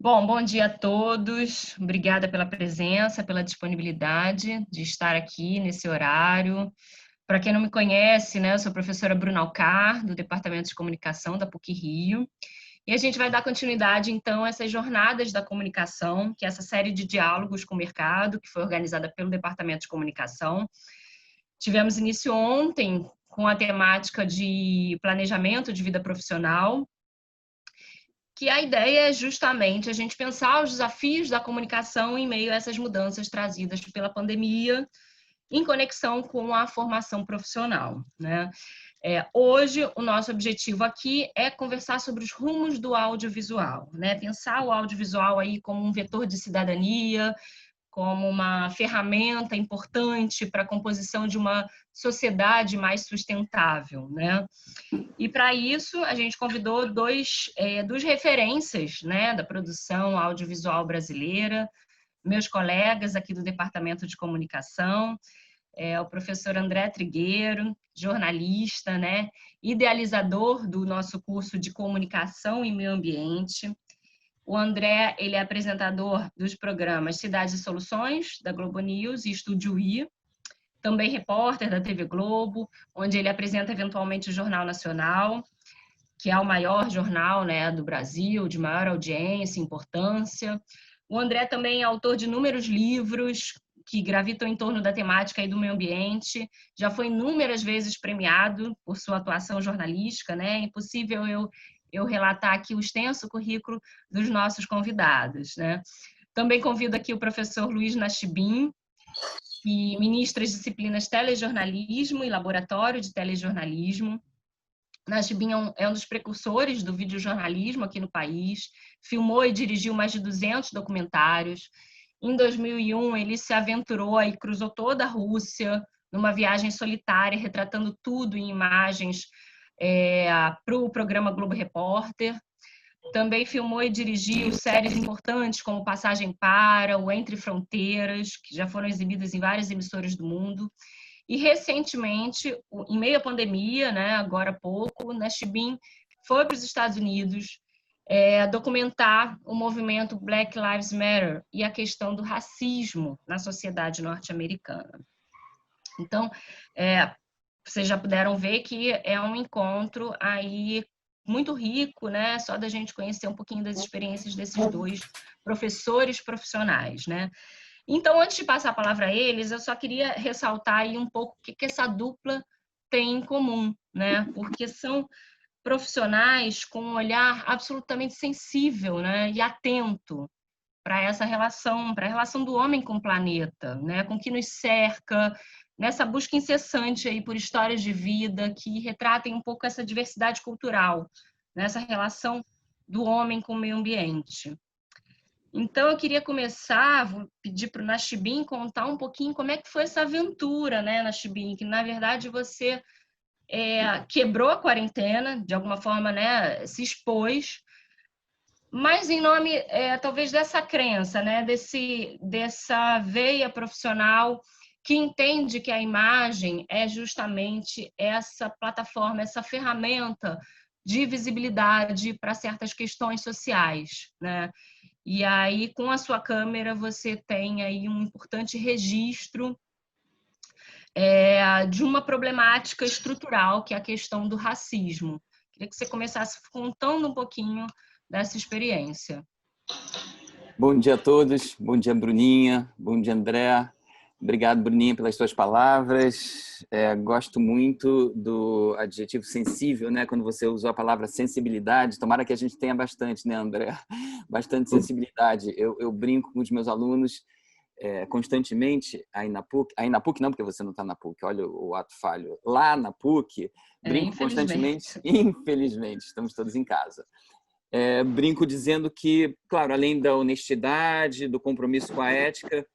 Bom dia a todos. Obrigada pela presença, pela disponibilidade de estar aqui nesse horário. Para quem não me conhece, né, eu sou a professora Bruna Alcar, do Departamento de Comunicação da PUC-Rio. E a gente vai dar continuidade, então, a essas jornadas da comunicação, que é essa série de diálogos com o mercado, que foi organizada pelo Departamento de Comunicação. Tivemos início ontem com a temática de planejamento de vida profissional, que a ideia é justamente a gente pensar os desafios da comunicação em meio a essas mudanças trazidas pela pandemia, em conexão com a formação profissional, né? Hoje, o nosso objetivo aqui é conversar sobre os rumos do audiovisual, né? Pensar o audiovisual aí como um vetor de cidadania, como uma ferramenta importante para a composição de uma sociedade mais sustentável, né? E para isso a gente convidou duas referências, né, da produção audiovisual brasileira, meus colegas aqui do Departamento de Comunicação, o professor André Trigueiro, jornalista, né, idealizador do nosso curso de Comunicação e Meio Ambiente. O André, ele é apresentador dos programas Cidades e Soluções, da Globo News, e Estúdio I, também repórter da TV Globo, onde ele apresenta eventualmente o Jornal Nacional, que é o maior jornal, né, do Brasil, de maior audiência, importância. O André também é autor de inúmeros livros que gravitam em torno da temática e do meio ambiente, já foi inúmeras vezes premiado por sua atuação jornalística, né? É impossível eu relatar aqui o extenso currículo dos nossos convidados, né? Também convido aqui o professor Luiz Nachibim, que ministra as disciplinas Telejornalismo e Laboratório de Telejornalismo. Nachibim é um dos precursores do videojornalismo aqui no país, filmou e dirigiu mais de 200 documentários. Em 2001, ele se aventurou e cruzou toda a Rússia numa viagem solitária, retratando tudo em imagens para o programa Globo Repórter. Também filmou e dirigiu séries importantes como Passagem Para, o Entre Fronteiras, que já foram exibidas em várias emissoras do mundo. E, recentemente, em meio à pandemia, né, agora há pouco, o Nachibim foi para os Estados Unidos documentar o movimento Black Lives Matter e a questão do racismo na sociedade norte-americana. Então, vocês já puderam ver que é um encontro aí muito rico, né? Só da gente conhecer um pouquinho das experiências desses dois professores profissionais, né? Então, antes de passar a palavra a eles, eu só queria ressaltar aí um pouco o que essa dupla tem em comum, né? Porque são profissionais com um olhar absolutamente sensível, né? E atento para essa relação, para a relação do homem com o planeta, né? Com o que nos cerca, nessa busca incessante aí por histórias de vida que retratem um pouco essa diversidade cultural, nessa relação do homem com o meio ambiente. Então, eu queria começar, vou pedir para o Nachibim contar um pouquinho como é que foi essa aventura, né, Nachibim? Que, na verdade, você quebrou a quarentena, de alguma forma, né, se expôs, mas em nome, talvez, dessa crença, né, dessa veia profissional que entende que a imagem é justamente essa plataforma, essa ferramenta de visibilidade para certas questões sociais, né? E aí, com a sua câmera, você tem aí um importante registro de uma problemática estrutural, que é a questão do racismo. Queria que você começasse contando um pouquinho dessa experiência. Bom dia a todos, bom dia Bruninha, bom dia André. Obrigado, Bruninha, pelas suas palavras. Gosto muito do adjetivo sensível, né? Quando você usou a palavra sensibilidade. Tomara que a gente tenha bastante, né, André? Bastante sensibilidade. Eu brinco com os meus alunos constantemente, aí na PUC não, porque você não está na PUC, olha o ato falho. Lá na PUC, brinco constantemente, infelizmente, estamos todos em casa. Brinco dizendo que, claro, além da honestidade, do compromisso com a ética,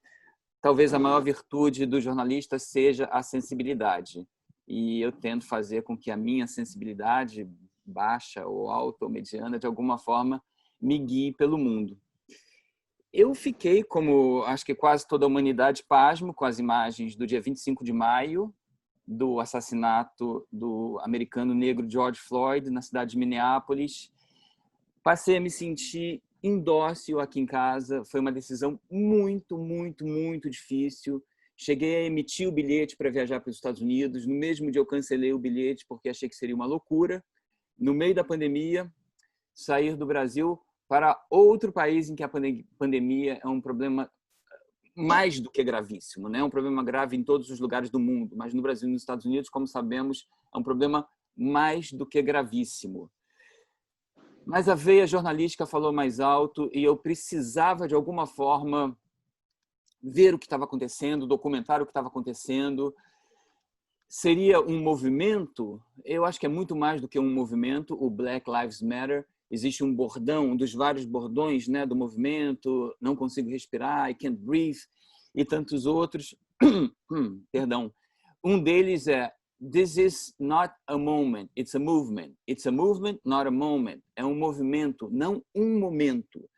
talvez a maior virtude do jornalista seja a sensibilidade. E eu tento fazer com que a minha sensibilidade, baixa ou alta ou mediana, de alguma forma, me guie pelo mundo. Eu fiquei, como acho que quase toda a humanidade, pasmo com as imagens do dia 25 de maio, do assassinato do americano negro George Floyd na cidade de Minneapolis. Passei a me sentir endosse-o aqui em casa. Foi uma decisão muito, muito, muito difícil. Cheguei a emitir o bilhete para viajar para os Estados Unidos. No mesmo dia eu cancelei o bilhete porque achei que seria uma loucura. No meio da pandemia, sair do Brasil para outro país em que a pandemia é um problema mais do que gravíssimo, né? É um problema grave em todos os lugares do mundo, mas no Brasil e nos Estados Unidos, como sabemos, é um problema mais do que gravíssimo. Mas a veia jornalística falou mais alto e eu precisava, de alguma forma, ver o que estava acontecendo, documentar o que estava acontecendo. Seria um movimento? Eu acho que é muito mais do que um movimento, o Black Lives Matter. Existe um bordão, um dos vários bordões, né, do movimento, não consigo respirar, I can't breathe, e tantos outros. Perdão. Um deles é This is not a moment, it's a movement. It's a movement, not a moment. É um movimento, não um momento.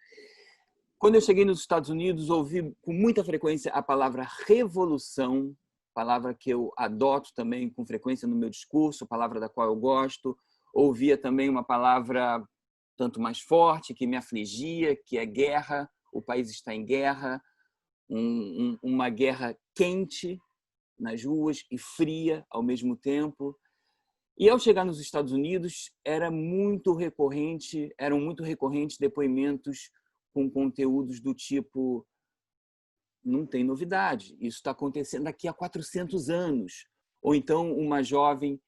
Quando eu cheguei nos Estados Unidos, ouvi com muita frequência a palavra revolução, palavra que eu adoto também com frequência no meu discurso, palavra da qual eu gosto. Ouvia também uma palavra tanto mais forte, que me afligia, que é guerra. O país está em guerra, uma guerra quente nas ruas e fria ao mesmo tempo. E ao chegar nos Estados Unidos, eram muito recorrentes depoimentos com conteúdos do tipo: não tem novidade, isso está acontecendo aqui há 400 anos. Ou então uma jovem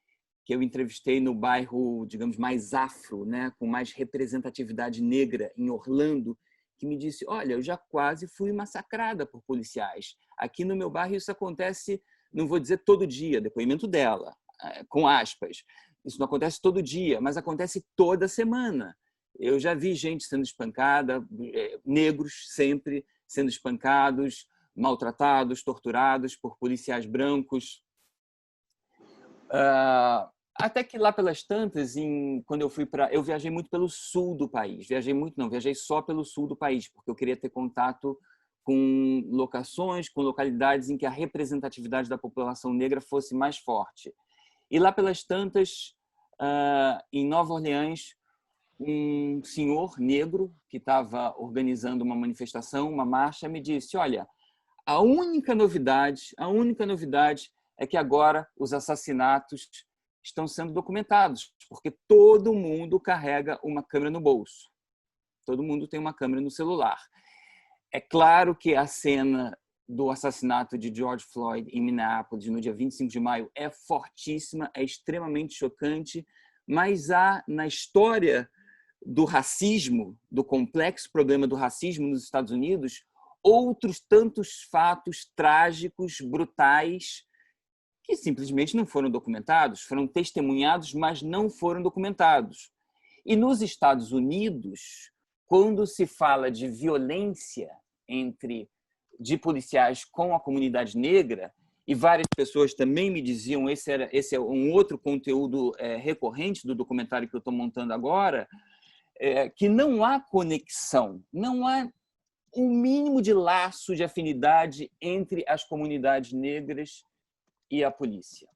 que eu entrevistei no bairro, digamos, mais afro, né, com mais representatividade negra, em Orlando, que me disse: olha, eu já quase fui massacrada por policiais. Aqui no meu bairro isso acontece, não vou dizer todo dia, depoimento dela, com aspas. Isso não acontece todo dia, mas acontece toda semana. Eu já vi gente sendo espancada, negros sempre sendo espancados, maltratados, torturados por policiais brancos. Até que lá pelas tantas, quando eu viajei muito pelo sul do país. Viajei só pelo sul do país, porque eu queria ter contato com locações, com localidades em que a representatividade da população negra fosse mais forte. E lá pelas tantas, em Nova Orleans, um senhor negro que estava organizando uma manifestação, uma marcha, me disse: olha, a única novidade é que agora os assassinatos estão sendo documentados, porque todo mundo carrega uma câmera no bolso. Todo mundo tem uma câmera no celular. É claro que a cena do assassinato de George Floyd em Minneapolis, no dia 25 de maio, é fortíssima, é extremamente chocante, mas há na história do racismo, do complexo problema do racismo nos Estados Unidos, outros tantos fatos trágicos, brutais, que simplesmente não foram documentados, foram testemunhados, mas não foram documentados. E nos Estados Unidos, quando se fala de violência de policiais com a comunidade negra, e várias pessoas também me diziam, esse é um outro conteúdo recorrente do documentário que eu estou montando agora, que não há conexão, não há um mínimo de laço de afinidade entre as comunidades negras e a polícia.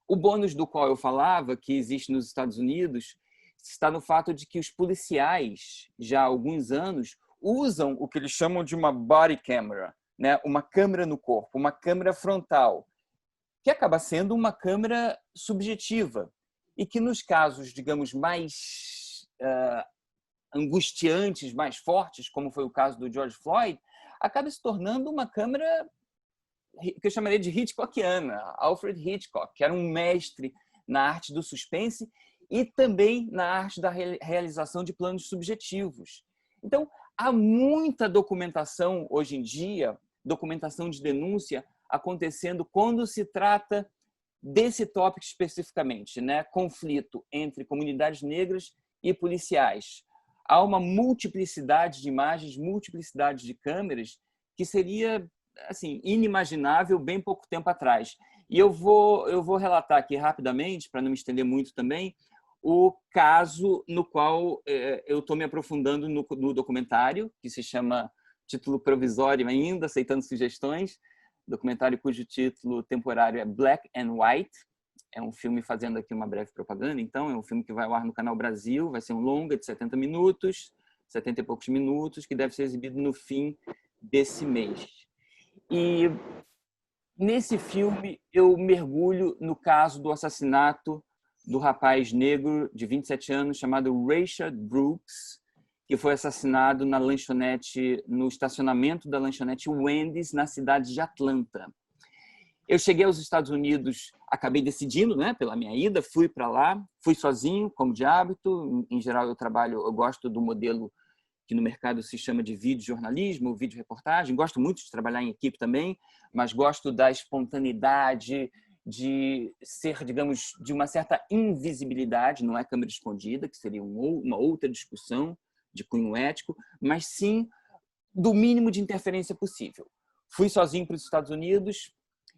O bônus do qual eu falava, que existe nos Estados Unidos, está no fato de que os policiais, já há alguns anos, usam o que eles chamam de uma body camera, né? Uma câmera no corpo, uma câmera frontal, que acaba sendo uma câmera subjetiva e que nos casos, digamos, mais angustiantes, mais fortes, como foi o caso do George Floyd, acaba se tornando uma câmera que eu chamaria de Hitchcockiana, Alfred Hitchcock, que era um mestre na arte do suspense e também na arte da realização de planos subjetivos. Então, há muita documentação hoje em dia, documentação de denúncia, acontecendo quando se trata desse tópico especificamente, né? Conflito entre comunidades negras e policiais. Há uma multiplicidade de imagens, multiplicidade de câmeras, que seria assim inimaginável bem pouco tempo atrás. E eu vou relatar aqui rapidamente, para não me estender muito também, o caso no qual eu estou me aprofundando no documentário, que se chama, título provisório ainda, aceitando sugestões, documentário cujo título temporário é Black and White. É um filme, fazendo aqui uma breve propaganda, então, é um filme que vai ao ar no Canal Brasil, vai ser um longa de 70 minutos, 70 e poucos minutos, que deve ser exibido no fim desse mês. E nesse filme eu mergulho no caso do assassinato do rapaz negro de 27 anos chamado Rayshard Brooks, que foi assassinado na lanchonete, no estacionamento da lanchonete Wendy's, na cidade de Atlanta. Eu cheguei aos Estados Unidos, acabei decidindo, né, pela minha ida, fui para lá, fui sozinho, como de hábito. Em geral, eu gosto do modelo que no mercado se chama de videojornalismo, videoreportagem. Gosto muito de trabalhar em equipe também, mas gosto da espontaneidade, de ser, digamos, de uma certa invisibilidade, não é câmera escondida, que seria uma outra discussão de cunho ético, mas sim do mínimo de interferência possível. Fui sozinho para os Estados Unidos,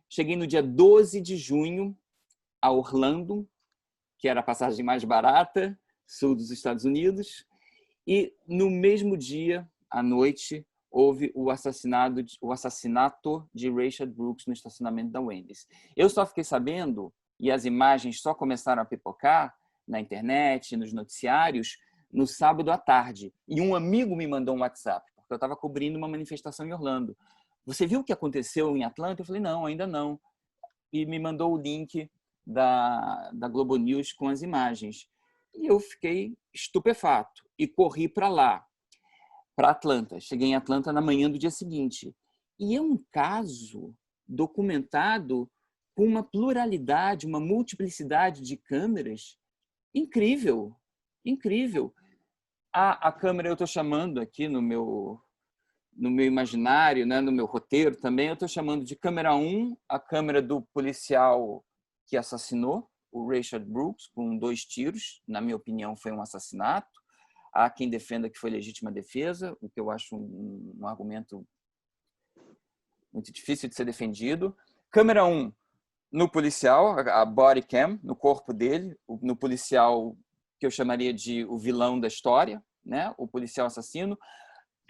cheguei no dia 12 de junho a Orlando, que era a passagem mais barata, sul dos Estados Unidos, e no mesmo dia, à noite, houve o assassinato de Rayshard Brooks no estacionamento da Wendy's. Eu só fiquei sabendo, e as imagens só começaram a pipocar na internet, nos noticiários, no sábado à tarde. E um amigo me mandou um WhatsApp, porque eu estava cobrindo uma manifestação em Orlando. Você viu o que aconteceu em Atlanta? Eu falei, não, ainda não. E me mandou o link da Globo News com as imagens. E eu fiquei estupefato e corri para lá, para Atlanta. Cheguei em Atlanta na manhã do dia seguinte. E é um caso documentado com uma pluralidade, uma multiplicidade de câmeras incrível, incrível. A câmera, eu estou chamando aqui no meu imaginário, né, no meu roteiro também, eu estou chamando de câmera 1, a câmera do policial que assassinou o Rayshard Brooks com 2 tiros. Na minha opinião, foi um assassinato. Há quem defenda que foi legítima defesa, o que eu acho um argumento muito difícil de ser defendido. Câmera 1 no policial, a body cam, no corpo dele, no policial que eu chamaria de o vilão da história, né? O policial assassino.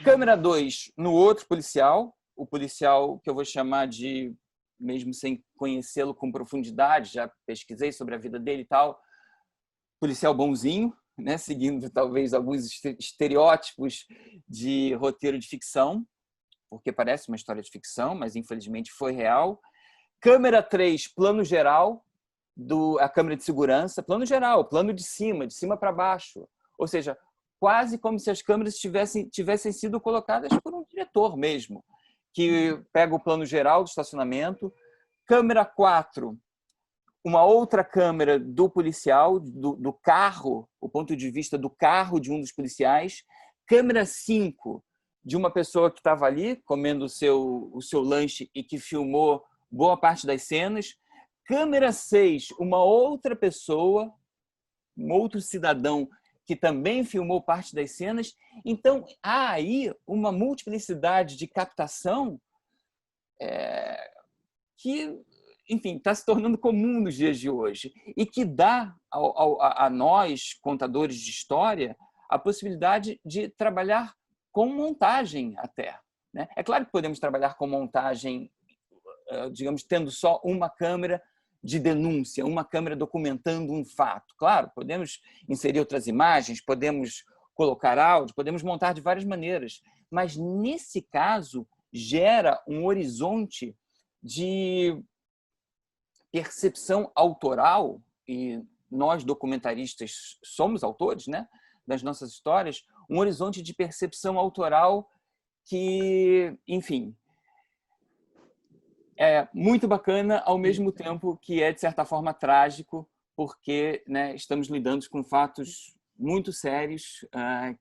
Câmera 2 no outro policial, o policial que eu vou chamar de, mesmo sem conhecê-lo com profundidade, já pesquisei sobre a vida dele e tal, policial bonzinho, né? Seguindo talvez alguns estereótipos de roteiro de ficção, porque parece uma história de ficção, mas infelizmente foi real. Câmera 3, plano geral, a câmera de segurança, plano geral, plano de cima para baixo. Ou seja, quase como se as câmeras tivessem sido colocadas por um diretor mesmo, que pega o plano geral do estacionamento. Câmera 4, uma outra câmera do policial, do carro, o ponto de vista do carro de um dos policiais. Câmera 5, de uma pessoa que estava ali comendo o seu lanche e que filmou boa parte das cenas. Câmera 6, uma outra pessoa, um outro cidadão que também filmou parte das cenas. Então, há aí uma multiplicidade de captação que, enfim, está se tornando comum nos dias de hoje e que dá a nós, contadores de história, a possibilidade de trabalhar com montagem até, né? É claro que podemos trabalhar com montagem, digamos, tendo só uma câmera de denúncia, uma câmera documentando um fato. Claro, podemos inserir outras imagens, podemos colocar áudio, podemos montar de várias maneiras, mas nesse caso gera um horizonte de percepção autoral, e nós documentaristas somos autores, né, das nossas histórias, um horizonte de percepção autoral que, enfim, é muito bacana, ao mesmo tempo que é, de certa forma, trágico, porque, né, estamos lidando com fatos muito sérios,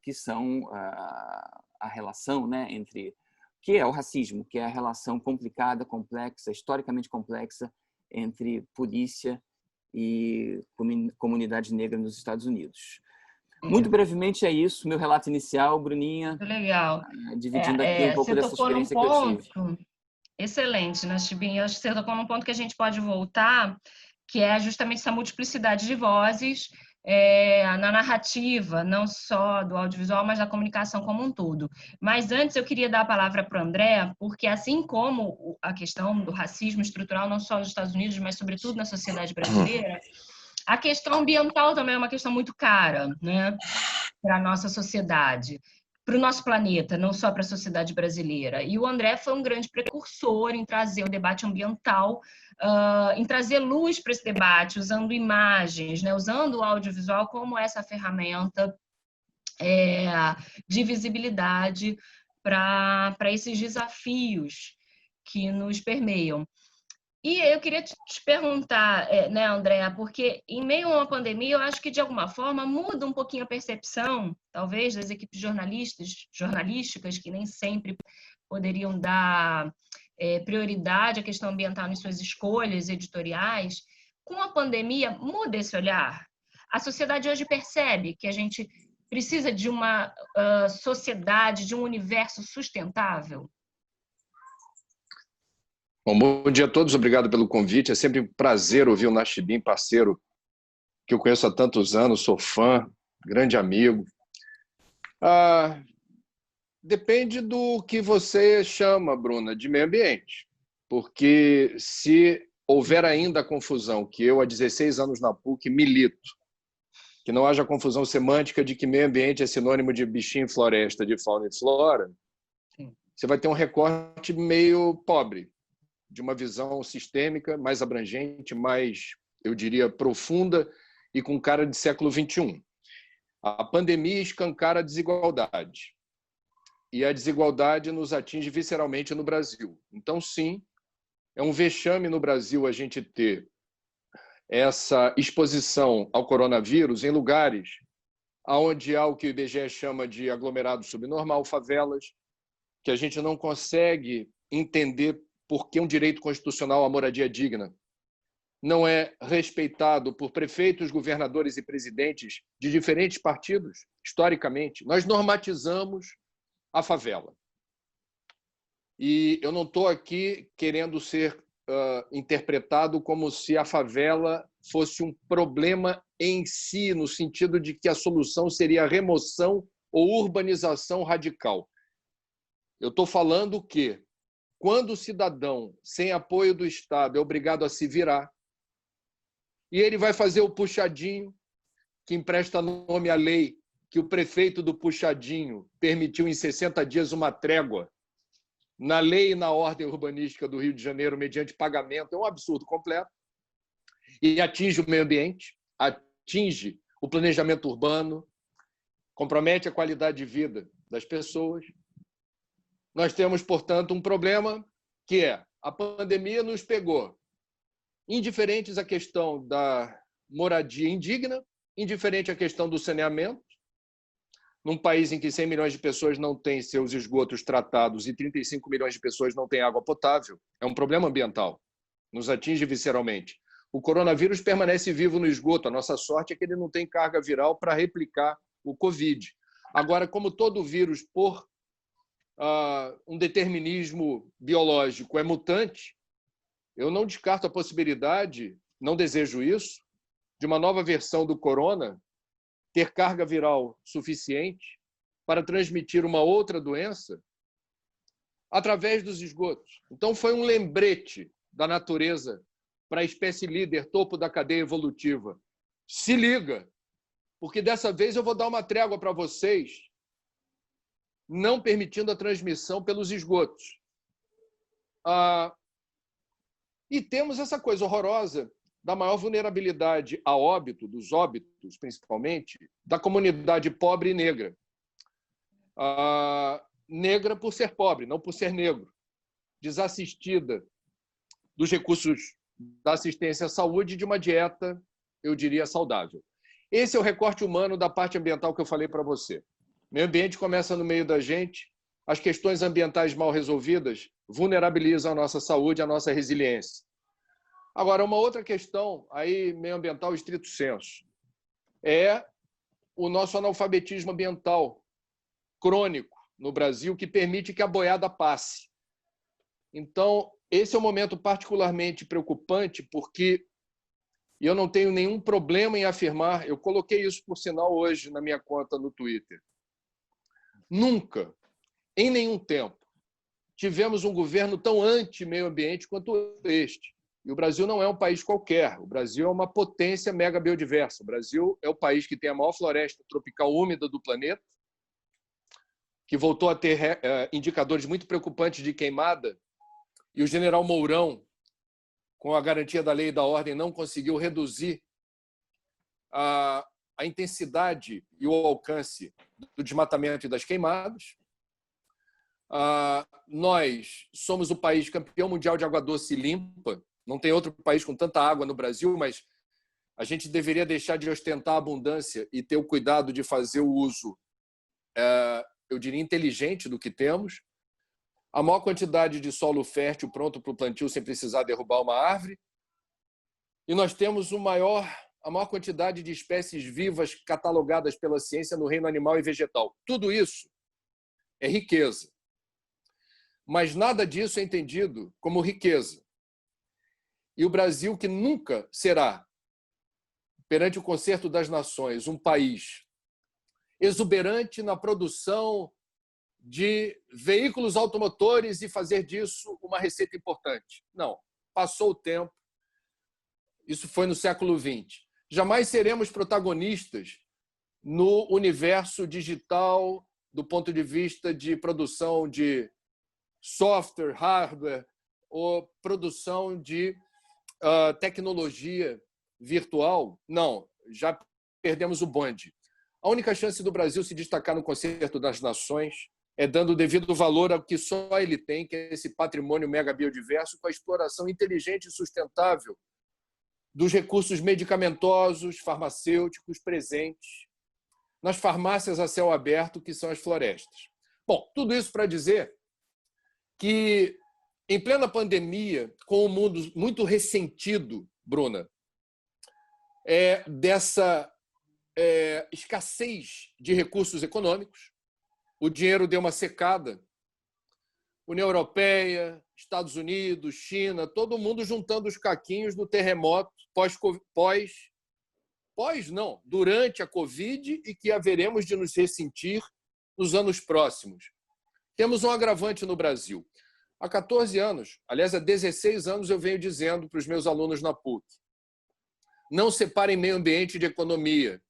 que são a relação, né, entre, que é o racismo, que é a relação complicada, complexa, historicamente complexa, entre polícia e comunidade negra nos Estados Unidos. Muito brevemente é isso, meu relato inicial, Bruninha. Muito legal. Dividindo aqui um pouco dessa experiência que eu tive. Excelente, né, Chibin? Acho que você tocou num ponto que a gente pode voltar, que é justamente essa multiplicidade de vozes na narrativa, não só do audiovisual, mas da comunicação como um todo. Mas antes eu queria dar a palavra para o André, porque assim como a questão do racismo estrutural, não só nos Estados Unidos, mas sobretudo na sociedade brasileira, a questão ambiental também é uma questão muito cara, né, para a nossa sociedade. para o nosso planeta, não só para a sociedade brasileira. E o André foi um grande precursor em trazer o debate ambiental, em trazer luz para esse debate, usando imagens, né, usando o audiovisual como essa ferramenta de visibilidade para esses desafios que nos permeiam. E eu queria te perguntar, né, Andréa, porque em meio a uma pandemia, eu acho que de alguma forma muda um pouquinho a percepção, talvez, das equipes jornalísticas, que nem sempre poderiam dar prioridade à questão ambiental em suas escolhas editoriais. Com a pandemia, muda esse olhar. A sociedade hoje percebe que a gente precisa de uma sociedade, de um universo sustentável. Bom dia a todos, obrigado pelo convite. É sempre um prazer ouvir o Nachibim, parceiro que eu conheço há tantos anos, sou fã, grande amigo. Depende do que você chama, Bruna, de meio ambiente. Porque se houver ainda a confusão que eu, há 16 anos na PUC, milito, que não haja confusão semântica de que meio ambiente é sinônimo de bichinho, floresta, de fauna e flora, você vai ter um recorte meio pobre, de uma visão sistêmica, mais abrangente, mais, eu diria, profunda e com cara de século XXI. A pandemia escancara a desigualdade. E a desigualdade nos atinge visceralmente no Brasil. Então, sim, é um vexame no Brasil a gente ter essa exposição ao coronavírus em lugares onde há o que o IBGE chama de aglomerado subnormal, favelas, que a gente não consegue entender por que um direito constitucional à moradia digna não é respeitado por prefeitos, governadores e presidentes de diferentes partidos, historicamente. Nós normatizamos a favela. E eu não estou aqui querendo ser interpretado como se a favela fosse um problema em si, no sentido de que a solução seria a remoção ou urbanização radical. Eu estou falando que, quando o cidadão, sem apoio do Estado, é obrigado a se virar, e ele vai fazer o puxadinho, que empresta nome à lei, que o prefeito do puxadinho permitiu em 60 dias uma trégua na lei e na ordem urbanística do Rio de Janeiro, mediante pagamento, é um absurdo completo, e atinge o meio ambiente, atinge o planejamento urbano, compromete a qualidade de vida das pessoas. Nós temos, portanto, um problema que é a pandemia nos pegou indiferentes à questão da moradia indigna, indiferente à questão do saneamento, num país em que 100 milhões de pessoas não têm seus esgotos tratados e 35 milhões de pessoas não têm água potável, é um problema ambiental, nos atinge visceralmente. O coronavírus permanece vivo no esgoto, a nossa sorte é que ele não tem carga viral para replicar o Covid. Agora, como todo vírus, por um determinismo biológico, é mutante, eu não descarto a possibilidade, não desejo isso, de uma nova versão do corona ter carga viral suficiente para transmitir uma outra doença através dos esgotos. Então, foi um lembrete da natureza para a espécie líder, topo da cadeia evolutiva. Se liga, porque dessa vez eu vou dar uma trégua para vocês, não permitindo a transmissão pelos esgotos. E temos essa coisa horrorosa da maior vulnerabilidade a óbito, dos óbitos, principalmente, da comunidade pobre e negra. Negra por ser pobre, não por ser negro. Desassistida dos recursos da assistência à saúde e de uma dieta, eu diria, saudável. Esse é o recorte humano da parte ambiental que eu falei para você. Meio ambiente começa no meio da gente, as questões ambientais mal resolvidas vulnerabilizam a nossa saúde, a nossa resiliência. Agora, uma outra questão, aí meio ambiental estrito sensu, é o nosso analfabetismo ambiental crônico no Brasil, que permite que a boiada passe. Então, esse é um momento particularmente preocupante, porque eu não tenho nenhum problema em afirmar, eu coloquei isso, por sinal, hoje na minha conta no Twitter. Nunca, em nenhum tempo, tivemos um governo tão anti-meio ambiente quanto este. E o Brasil não é um país qualquer. O Brasil é uma potência mega biodiversa. O Brasil é o país que tem a maior floresta tropical úmida do planeta. que voltou a ter indicadores muito preocupantes de queimada, e o general Mourão, com a garantia da lei e da ordem, não conseguiu reduzir a intensidade e o alcance do desmatamento e das queimadas. Nós somos o país campeão mundial de água doce limpa. Não tem outro país com tanta água no Brasil, mas a gente deveria deixar de ostentar a abundância e ter o cuidado de fazer o uso, eu diria, inteligente do que temos. A maior quantidade de solo fértil pronto para o plantio sem precisar derrubar uma árvore. E nós temos a maior quantidade de espécies vivas catalogadas pela ciência no reino animal e vegetal. Tudo isso é riqueza. Mas nada disso é entendido como riqueza. E o Brasil, que nunca será, perante o Concerto das Nações, um país exuberante na produção de veículos automotores e fazer disso uma receita importante. Não, passou o tempo. Isso foi no século XX. Jamais seremos protagonistas no universo digital do ponto de vista de produção de software, hardware ou produção de tecnologia virtual. Não, já perdemos o bonde. A única chance do Brasil se destacar no Concerto das Nações é dando o devido valor ao que só ele tem, que é esse patrimônio mega biodiverso, com a exploração inteligente e sustentável dos recursos medicamentosos, farmacêuticos presentes nas farmácias a céu aberto, que são as florestas. Bom, tudo isso para dizer que, em plena pandemia, com o mundo muito ressentido, Bruna, dessa escassez de recursos econômicos, o dinheiro deu uma secada. União Europeia, Estados Unidos, China, todo mundo juntando os caquinhos do terremoto durante a Covid e que haveremos de nos ressentir nos anos próximos. Temos um agravante no Brasil. Há 14 anos, aliás, há 16 anos, eu venho dizendo para os meus alunos na PUC: não separem meio ambiente de economia.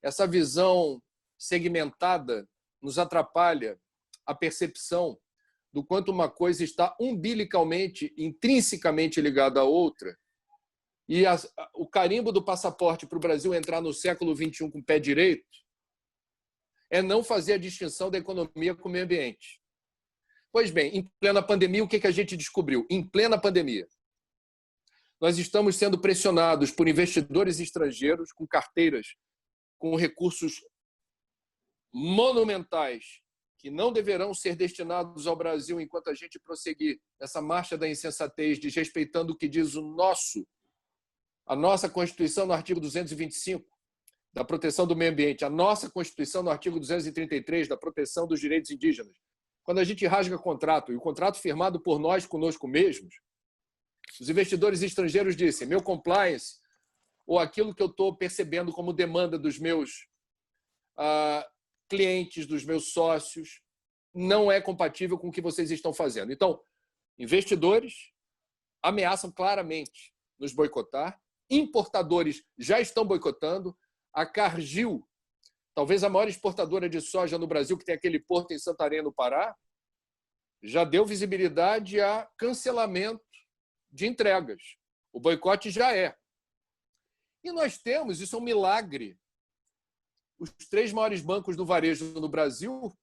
Essa visão segmentada nos atrapalha a percepção do quanto uma coisa está umbilicalmente, intrinsecamente ligada à outra. E o carimbo do passaporte para o Brasil entrar no século XXI com o pé direito é não fazer a distinção da economia com o meio ambiente. Pois bem, em plena pandemia, o que a gente descobriu? Em plena pandemia, nós estamos sendo pressionados por investidores estrangeiros com carteiras, com recursos monumentais que não deverão ser destinados ao Brasil enquanto a gente prosseguir nessa marcha da insensatez, desrespeitando o que diz a nossa Constituição no artigo 225, da proteção do meio ambiente, a nossa Constituição no artigo 233, da proteção dos direitos indígenas. Quando a gente rasga contrato, e o contrato firmado por nós conosco mesmos, os investidores estrangeiros dizem: meu compliance, ou aquilo que eu estou percebendo como demanda dos meus clientes, dos meus sócios, não é compatível com o que vocês estão fazendo. Então, investidores ameaçam claramente nos boicotar, importadores já estão boicotando. A Cargill, talvez a maior exportadora de soja no Brasil, que tem aquele porto em Santarém, no Pará, já deu visibilidade a cancelamento de entregas. O boicote já é. E nós temos, isso é um milagre, os 3 maiores bancos do varejo no Brasil,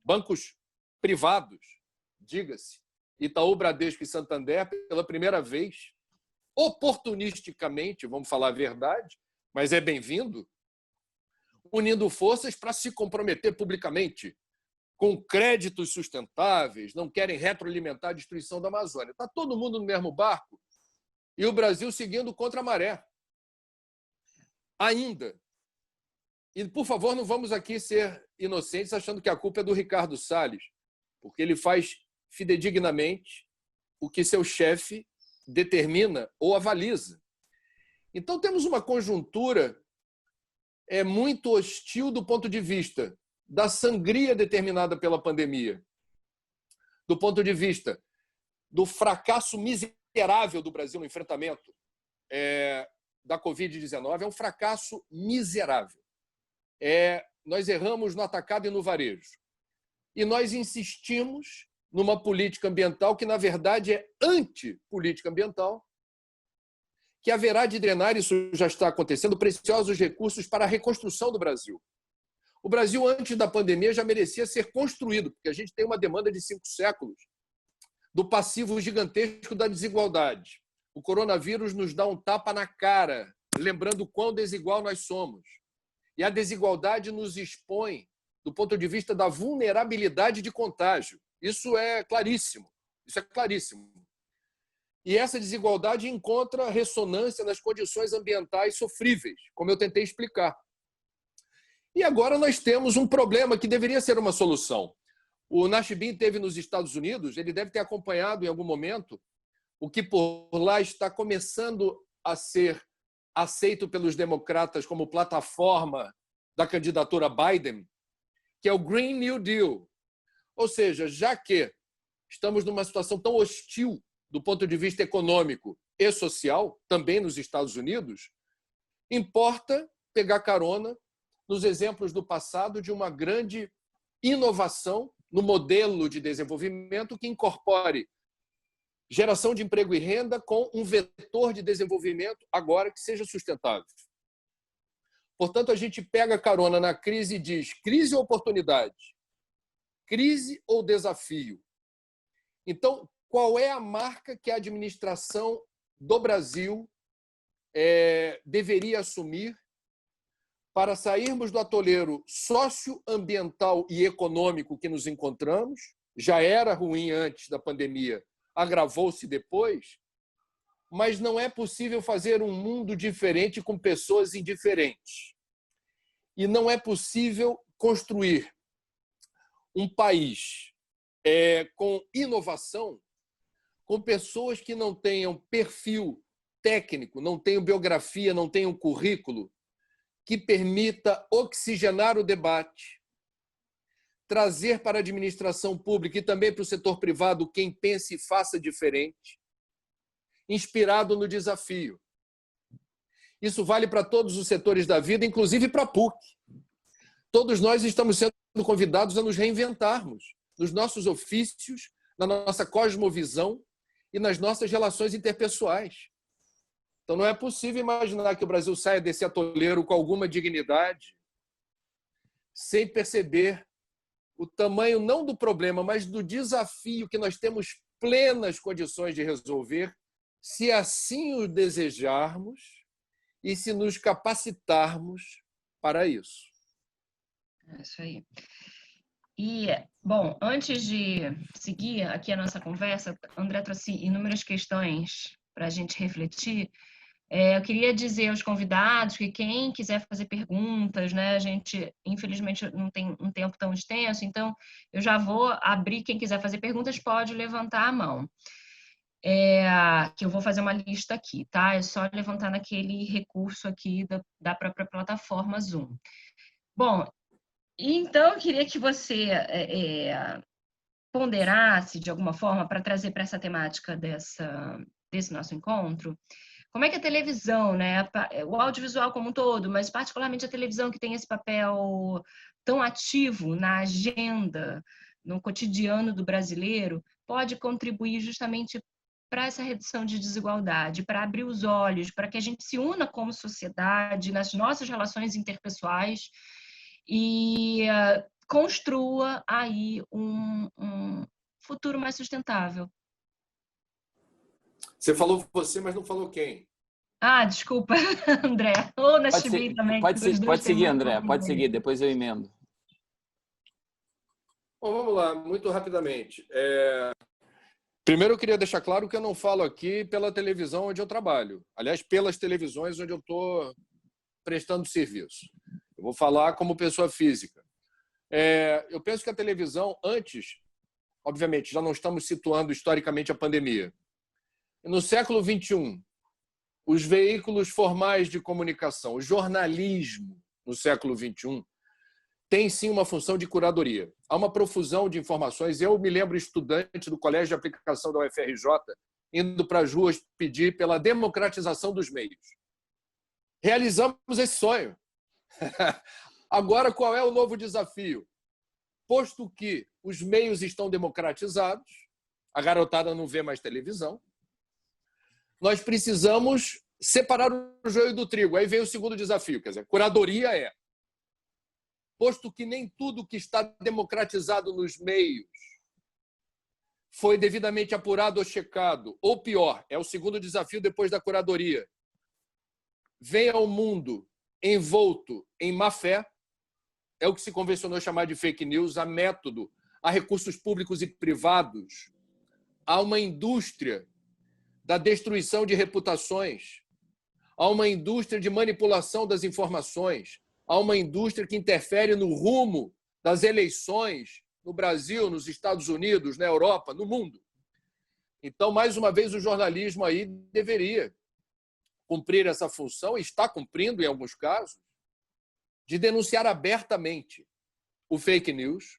bancos privados, diga-se, Itaú, Bradesco e Santander, pela primeira vez, oportunisticamente, vamos falar a verdade, mas é bem-vindo, unindo forças para se comprometer publicamente com créditos sustentáveis, não querem retroalimentar a destruição da Amazônia. Está todo mundo no mesmo barco e o Brasil seguindo contra a maré. Ainda. E, por favor, não vamos aqui ser inocentes achando que a culpa é do Ricardo Salles, porque ele faz fidedignamente o que seu chefe determina ou avaliza. Então, temos uma conjuntura muito hostil do ponto de vista da sangria determinada pela pandemia, do ponto de vista do fracasso miserável do Brasil no enfrentamento da Covid-19. É um fracasso miserável. Nós erramos no atacado e no varejo. e nós insistimos numa política ambiental que, na verdade, é anti-política ambiental, que haverá de drenar, isso já está acontecendo, preciosos recursos para a reconstrução do Brasil. O Brasil, antes da pandemia, já merecia ser construído, porque a gente tem uma demanda de 5 séculos do passivo gigantesco da desigualdade. O coronavírus nos dá um tapa na cara, lembrando o quão desigual nós somos. E a desigualdade nos expõe do ponto de vista da vulnerabilidade de contágio. Isso é claríssimo. Isso é claríssimo. E essa desigualdade encontra ressonância nas condições ambientais sofríveis, como eu tentei explicar. E agora nós temos um problema que deveria ser uma solução. O Nachibin esteve nos Estados Unidos, ele deve ter acompanhado em algum momento o que por lá está começando a ser aceito pelos democratas como plataforma da candidatura Biden, que é o Green New Deal. Ou seja, já que estamos numa situação tão hostil do ponto de vista econômico e social, também nos Estados Unidos, importa pegar carona nos exemplos do passado de uma grande inovação no modelo de desenvolvimento que incorpore geração de emprego e renda com um vetor de desenvolvimento agora que seja sustentável. Portanto, a gente pega carona na crise e diz crise ou oportunidade? Crise ou desafio? Então, qual é a marca que a administração do Brasil deveria assumir para sairmos do atoleiro socioambiental e econômico que nos encontramos? Já era ruim antes da pandemia, agravou-se depois, mas não é possível fazer um mundo diferente com pessoas indiferentes. E não é possível construir um país com inovação, com pessoas que não tenham perfil técnico, não tenham biografia, não tenham currículo, que permita oxigenar o debate, trazer para a administração pública e também para o setor privado quem pense e faça diferente, inspirado no desafio. Isso vale para todos os setores da vida, inclusive para a PUC. Todos nós estamos sendo convidados a nos reinventarmos nos nossos ofícios, na nossa cosmovisão e nas nossas relações interpessoais. Então, não é possível imaginar que o Brasil saia desse atoleiro com alguma dignidade, sem perceber o tamanho não do problema, mas do desafio que nós temos plenas condições de resolver, se assim o desejarmos e se nos capacitarmos para isso. É isso aí. E, bom, antes de seguir aqui a nossa conversa, André trouxe inúmeras questões para a gente refletir. Eu queria dizer aos convidados que quem quiser fazer perguntas, né, a gente, infelizmente, não tem um tempo tão extenso, então eu já vou abrir, quem quiser fazer perguntas pode levantar a mão. Que eu vou fazer uma lista aqui, tá? É só levantar naquele recurso aqui da própria plataforma Zoom. Bom, então eu queria que você ponderasse, de alguma forma, para trazer para essa temática desse nosso encontro, como é que a televisão, né, o audiovisual como um todo, mas particularmente a televisão que tem esse papel tão ativo na agenda, no cotidiano do brasileiro, pode contribuir justamente para essa redução de desigualdade, para abrir os olhos, para que a gente se una como sociedade nas nossas relações interpessoais e construa aí um futuro mais sustentável. Você falou você, mas não falou quem? Desculpa, André. Ou na Chibi também. Pode seguir, André. Pode seguir, depois eu emendo. Bom, vamos lá, muito rapidamente. Primeiro, eu queria deixar claro que eu não falo aqui pela televisão onde eu trabalho. Aliás, pelas televisões onde eu estou prestando serviço. Eu vou falar como pessoa física. Eu penso que a televisão, antes, obviamente, já não estamos situando historicamente a pandemia. No século XXI, os veículos formais de comunicação, o jornalismo no século XXI, tem sim uma função de curadoria. Há uma profusão de informações. Eu me lembro estudante do Colégio de Aplicação da UFRJ, indo para as ruas pedir pela democratização dos meios. Realizamos esse sonho. Agora, qual é o novo desafio? posto que os meios estão democratizados, a garotada não vê mais televisão, nós precisamos separar o joio do trigo. Aí vem o segundo desafio, quer dizer, curadoria é, posto que nem tudo que está democratizado nos meios foi devidamente apurado ou checado, ou pior, é o segundo desafio depois da curadoria, vem ao mundo envolto em má-fé, é o que se convencionou chamar de fake news, a método, a recursos públicos e privados, a uma indústria da destruição de reputações, a uma indústria de manipulação das informações, a uma indústria que interfere no rumo das eleições no Brasil, nos Estados Unidos, na Europa, no mundo. Então, mais uma vez, o jornalismo aí deveria cumprir essa função, e está cumprindo em alguns casos, de denunciar abertamente o fake news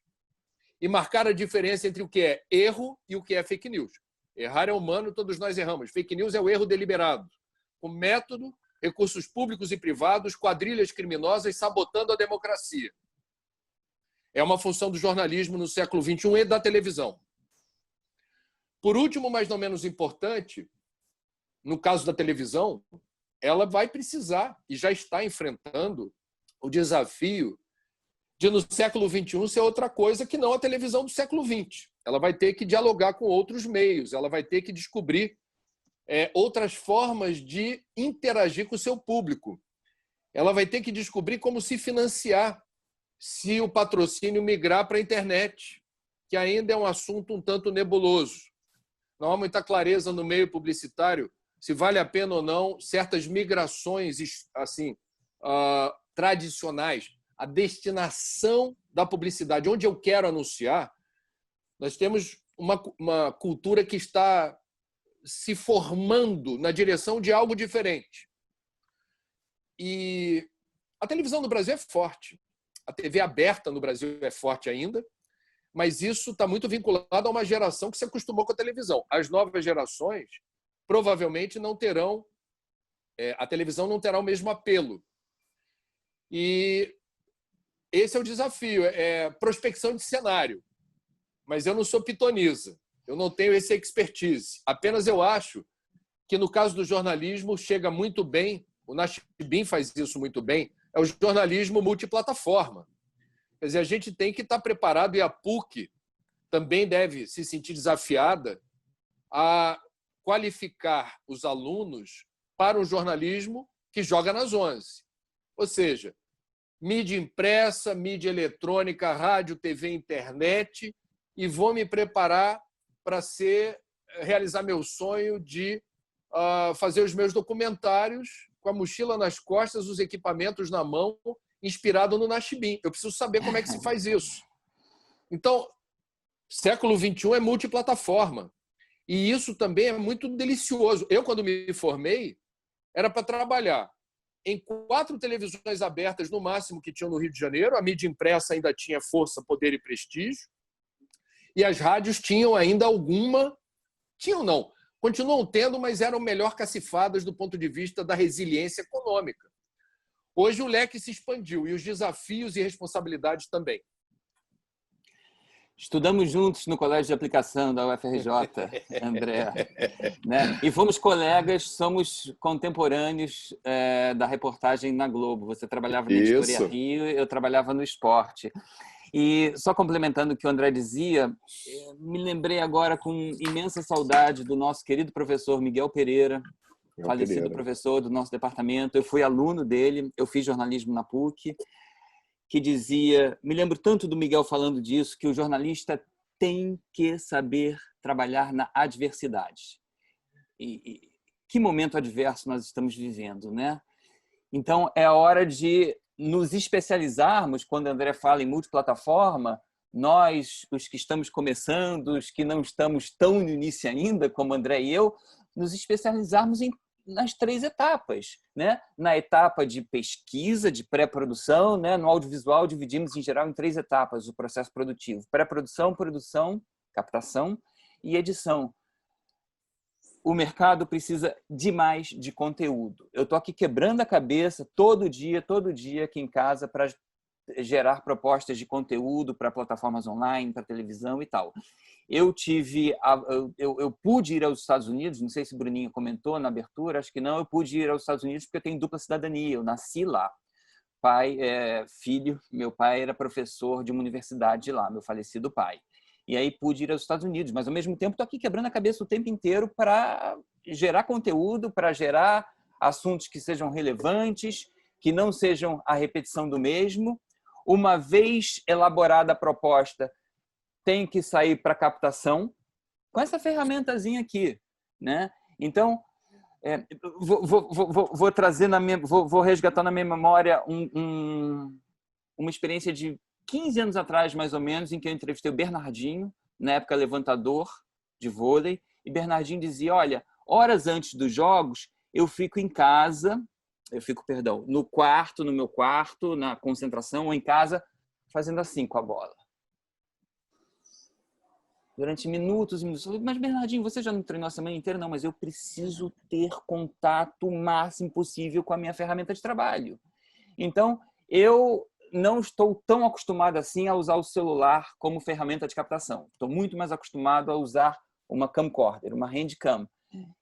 e marcar a diferença entre o que é erro e o que é fake news. Errar é humano, todos nós erramos. Fake news é o erro deliberado, com método, recursos públicos e privados, quadrilhas criminosas sabotando a democracia. É uma função do jornalismo no século XXI e da televisão. Por último, mas não menos importante, no caso da televisão, ela vai precisar e já está enfrentando o desafio de, no século XXI, ser outra coisa que não a televisão do século XX. Ela vai ter que dialogar com outros meios, ela vai ter que descobrir outras formas de interagir com o seu público. Ela vai ter que descobrir como se financiar se o patrocínio migrar para a internet, que ainda é um assunto um tanto nebuloso. Não há muita clareza no meio publicitário se vale a pena ou não certas migrações assim, tradicionais, a destinação da publicidade, onde eu quero anunciar. Nós temos uma cultura que está se formando na direção de algo diferente. E a televisão no Brasil é forte. A TV aberta no Brasil é forte ainda, mas isso está muito vinculado a uma geração que se acostumou com a televisão. As novas gerações provavelmente não terão, a televisão não terá o mesmo apelo. E esse é o desafio, prospecção de cenário. Mas eu não sou pitonisa, eu não tenho esse expertise. Apenas eu acho que, no caso do jornalismo, chega muito bem, o Nachibin faz isso muito bem, é o jornalismo multiplataforma. Quer dizer, a gente tem que estar preparado, e a PUC também deve se sentir desafiada a qualificar os alunos para um jornalismo que joga nas 11. Ou seja, mídia impressa, mídia eletrônica, rádio, TV, internet, e vou me preparar para realizar meu sonho de fazer os meus documentários com a mochila nas costas, os equipamentos na mão, inspirado no Nachibin. Eu preciso saber como é que se faz isso. Então, século XXI é multiplataforma. E isso também é muito delicioso. Eu, quando me formei, era para trabalhar em 4 televisões abertas, no máximo, que tinham no Rio de Janeiro. A mídia impressa ainda tinha força, poder e prestígio. E as rádios tinham ainda alguma... Tinham, não. Continuam tendo, mas eram melhor cacifadas do ponto de vista da resiliência econômica. Hoje o leque se expandiu e os desafios e responsabilidades também. Estudamos juntos no Colégio de Aplicação da UFRJ, André. Né? E fomos colegas, somos contemporâneos da reportagem na Globo. Você trabalhava na Editoria Rio, eu trabalhava no Esporte. E só complementando o que o André dizia, me lembrei agora com imensa saudade do nosso querido professor Miguel Pereira, falecido professor do nosso departamento. Eu fui aluno dele, eu fiz jornalismo na PUC, que dizia, me lembro tanto do Miguel falando disso, que o jornalista tem que saber trabalhar na adversidade. E que momento adverso nós estamos vivendo, né? Então, é a hora de nos especializarmos, quando o André fala em multiplataforma, nós, os que estamos começando, os que não estamos tão no início ainda, como André e eu, nos especializarmos nas 3 etapas, né? Na etapa de pesquisa, de pré-produção, né? No audiovisual dividimos em geral em 3 etapas o processo produtivo: pré-produção, produção, captação e edição. O mercado precisa demais de conteúdo. Eu estou aqui quebrando a cabeça todo dia aqui em casa para gerar propostas de conteúdo para plataformas online, para televisão e tal. Eu pude ir aos Estados Unidos, não sei se o Bruninho comentou na abertura, acho que não, eu pude ir aos Estados Unidos porque eu tenho dupla cidadania, eu nasci lá. Pai, filho, meu pai era professor de uma universidade lá, meu falecido pai. E aí pude ir aos Estados Unidos, mas ao mesmo tempo estou aqui quebrando a cabeça o tempo inteiro para gerar conteúdo, para gerar assuntos que sejam relevantes, que não sejam a repetição do mesmo. Uma vez elaborada a proposta, tem que sair para captação com essa ferramentazinha aqui, né? Então, vou trazer vou resgatar na minha memória uma experiência de 15 anos atrás, mais ou menos, em que eu entrevistei o Bernardinho, na época levantador de vôlei, e Bernardinho dizia: olha, horas antes dos jogos, eu fico em casa, no meu quarto, na concentração, ou em casa, fazendo assim com a bola. Durante minutos e minutos. Mas, Bernardinho, você já não treinou a semana inteira? Não, mas eu preciso ter contato o máximo possível com a minha ferramenta de trabalho. Então, eu não estou tão acostumado assim a usar o celular como ferramenta de captação. Estou muito mais acostumado a usar uma camcorder, uma handcam.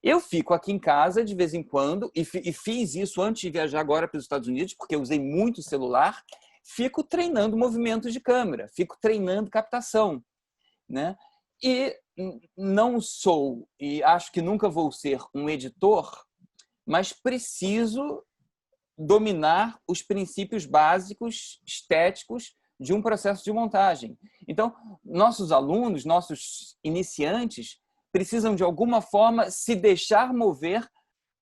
Eu fico aqui em casa de vez em quando, e fiz isso antes de viajar agora para os Estados Unidos, porque eu usei muito celular, fico treinando movimentos de câmera, fico treinando captação, né? E não sou, e acho que nunca vou ser um editor, mas preciso dominar os princípios básicos estéticos de um processo de montagem. Então, nossos alunos, nossos iniciantes, precisam de alguma forma se deixar mover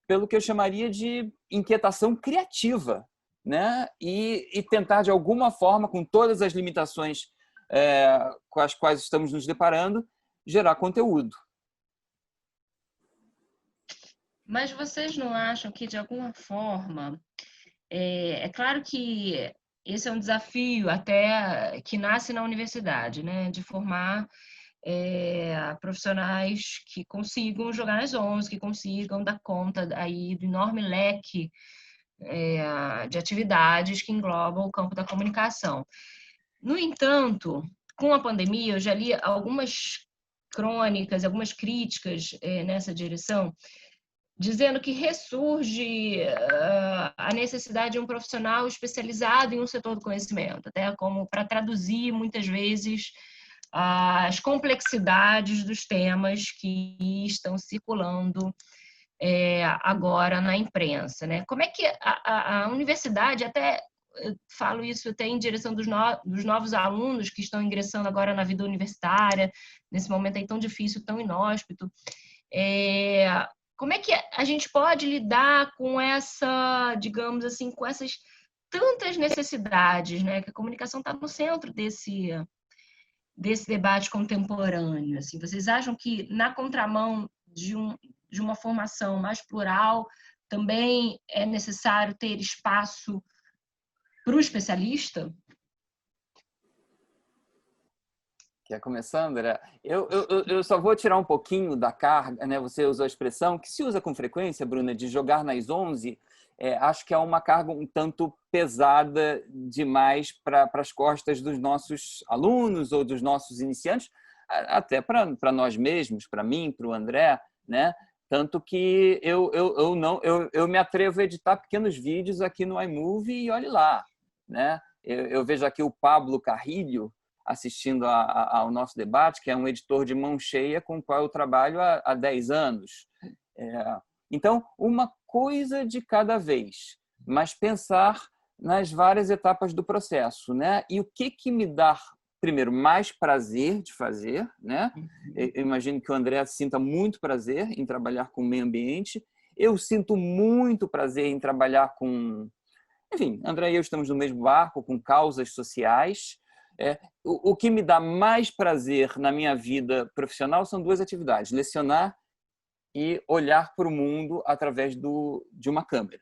pelo que eu chamaria de inquietação criativa, né? E tentar de alguma forma, com todas as limitações com as quais estamos nos deparando, gerar conteúdo. Mas vocês não acham que, de alguma forma, é claro que esse é um desafio até que nasce na universidade, né? De formar profissionais que consigam jogar nas 11, que consigam dar conta aí do enorme leque de atividades que englobam o campo da comunicação. No entanto, com a pandemia, eu já li algumas crônicas, algumas críticas nessa direção, dizendo que ressurge a necessidade de um profissional especializado em um setor do conhecimento, até como para traduzir, muitas vezes, as complexidades dos temas que estão circulando agora na imprensa, né? Como é que a universidade, até falo isso até em direção dos novos alunos que estão ingressando agora na vida universitária, nesse momento aí tão difícil, tão inóspito, como é que a gente pode lidar com essa, digamos assim, com essas tantas necessidades, né? Que a comunicação está no centro desse debate contemporâneo. Assim, vocês acham que na contramão de uma formação mais plural também é necessário ter espaço para o especialista? Quer começar, André? Eu só vou tirar um pouquinho da carga, né? Você usou a expressão que se usa com frequência, Bruna, de jogar nas 11. Acho que é uma carga um tanto pesada demais para as costas dos nossos alunos ou dos nossos iniciantes, até para nós mesmos, para mim, para o André, né? Tanto que eu me atrevo a editar pequenos vídeos aqui no iMovie e olhe lá, né? Eu vejo aqui o Pablo Carrilho assistindo ao nosso debate, que é um editor de mão cheia com o qual eu trabalho há 10 anos. Então, uma coisa de cada vez, mas pensar nas várias etapas do processo, né? E o que me dá, primeiro, mais prazer de fazer, né? Eu imagino que o André sinta muito prazer em trabalhar com o meio ambiente. Eu sinto muito prazer em trabalhar com... Enfim, André e eu estamos no mesmo barco, com causas sociais. O que me dá mais prazer na minha vida profissional são duas atividades: lecionar e olhar para o mundo através de uma câmera.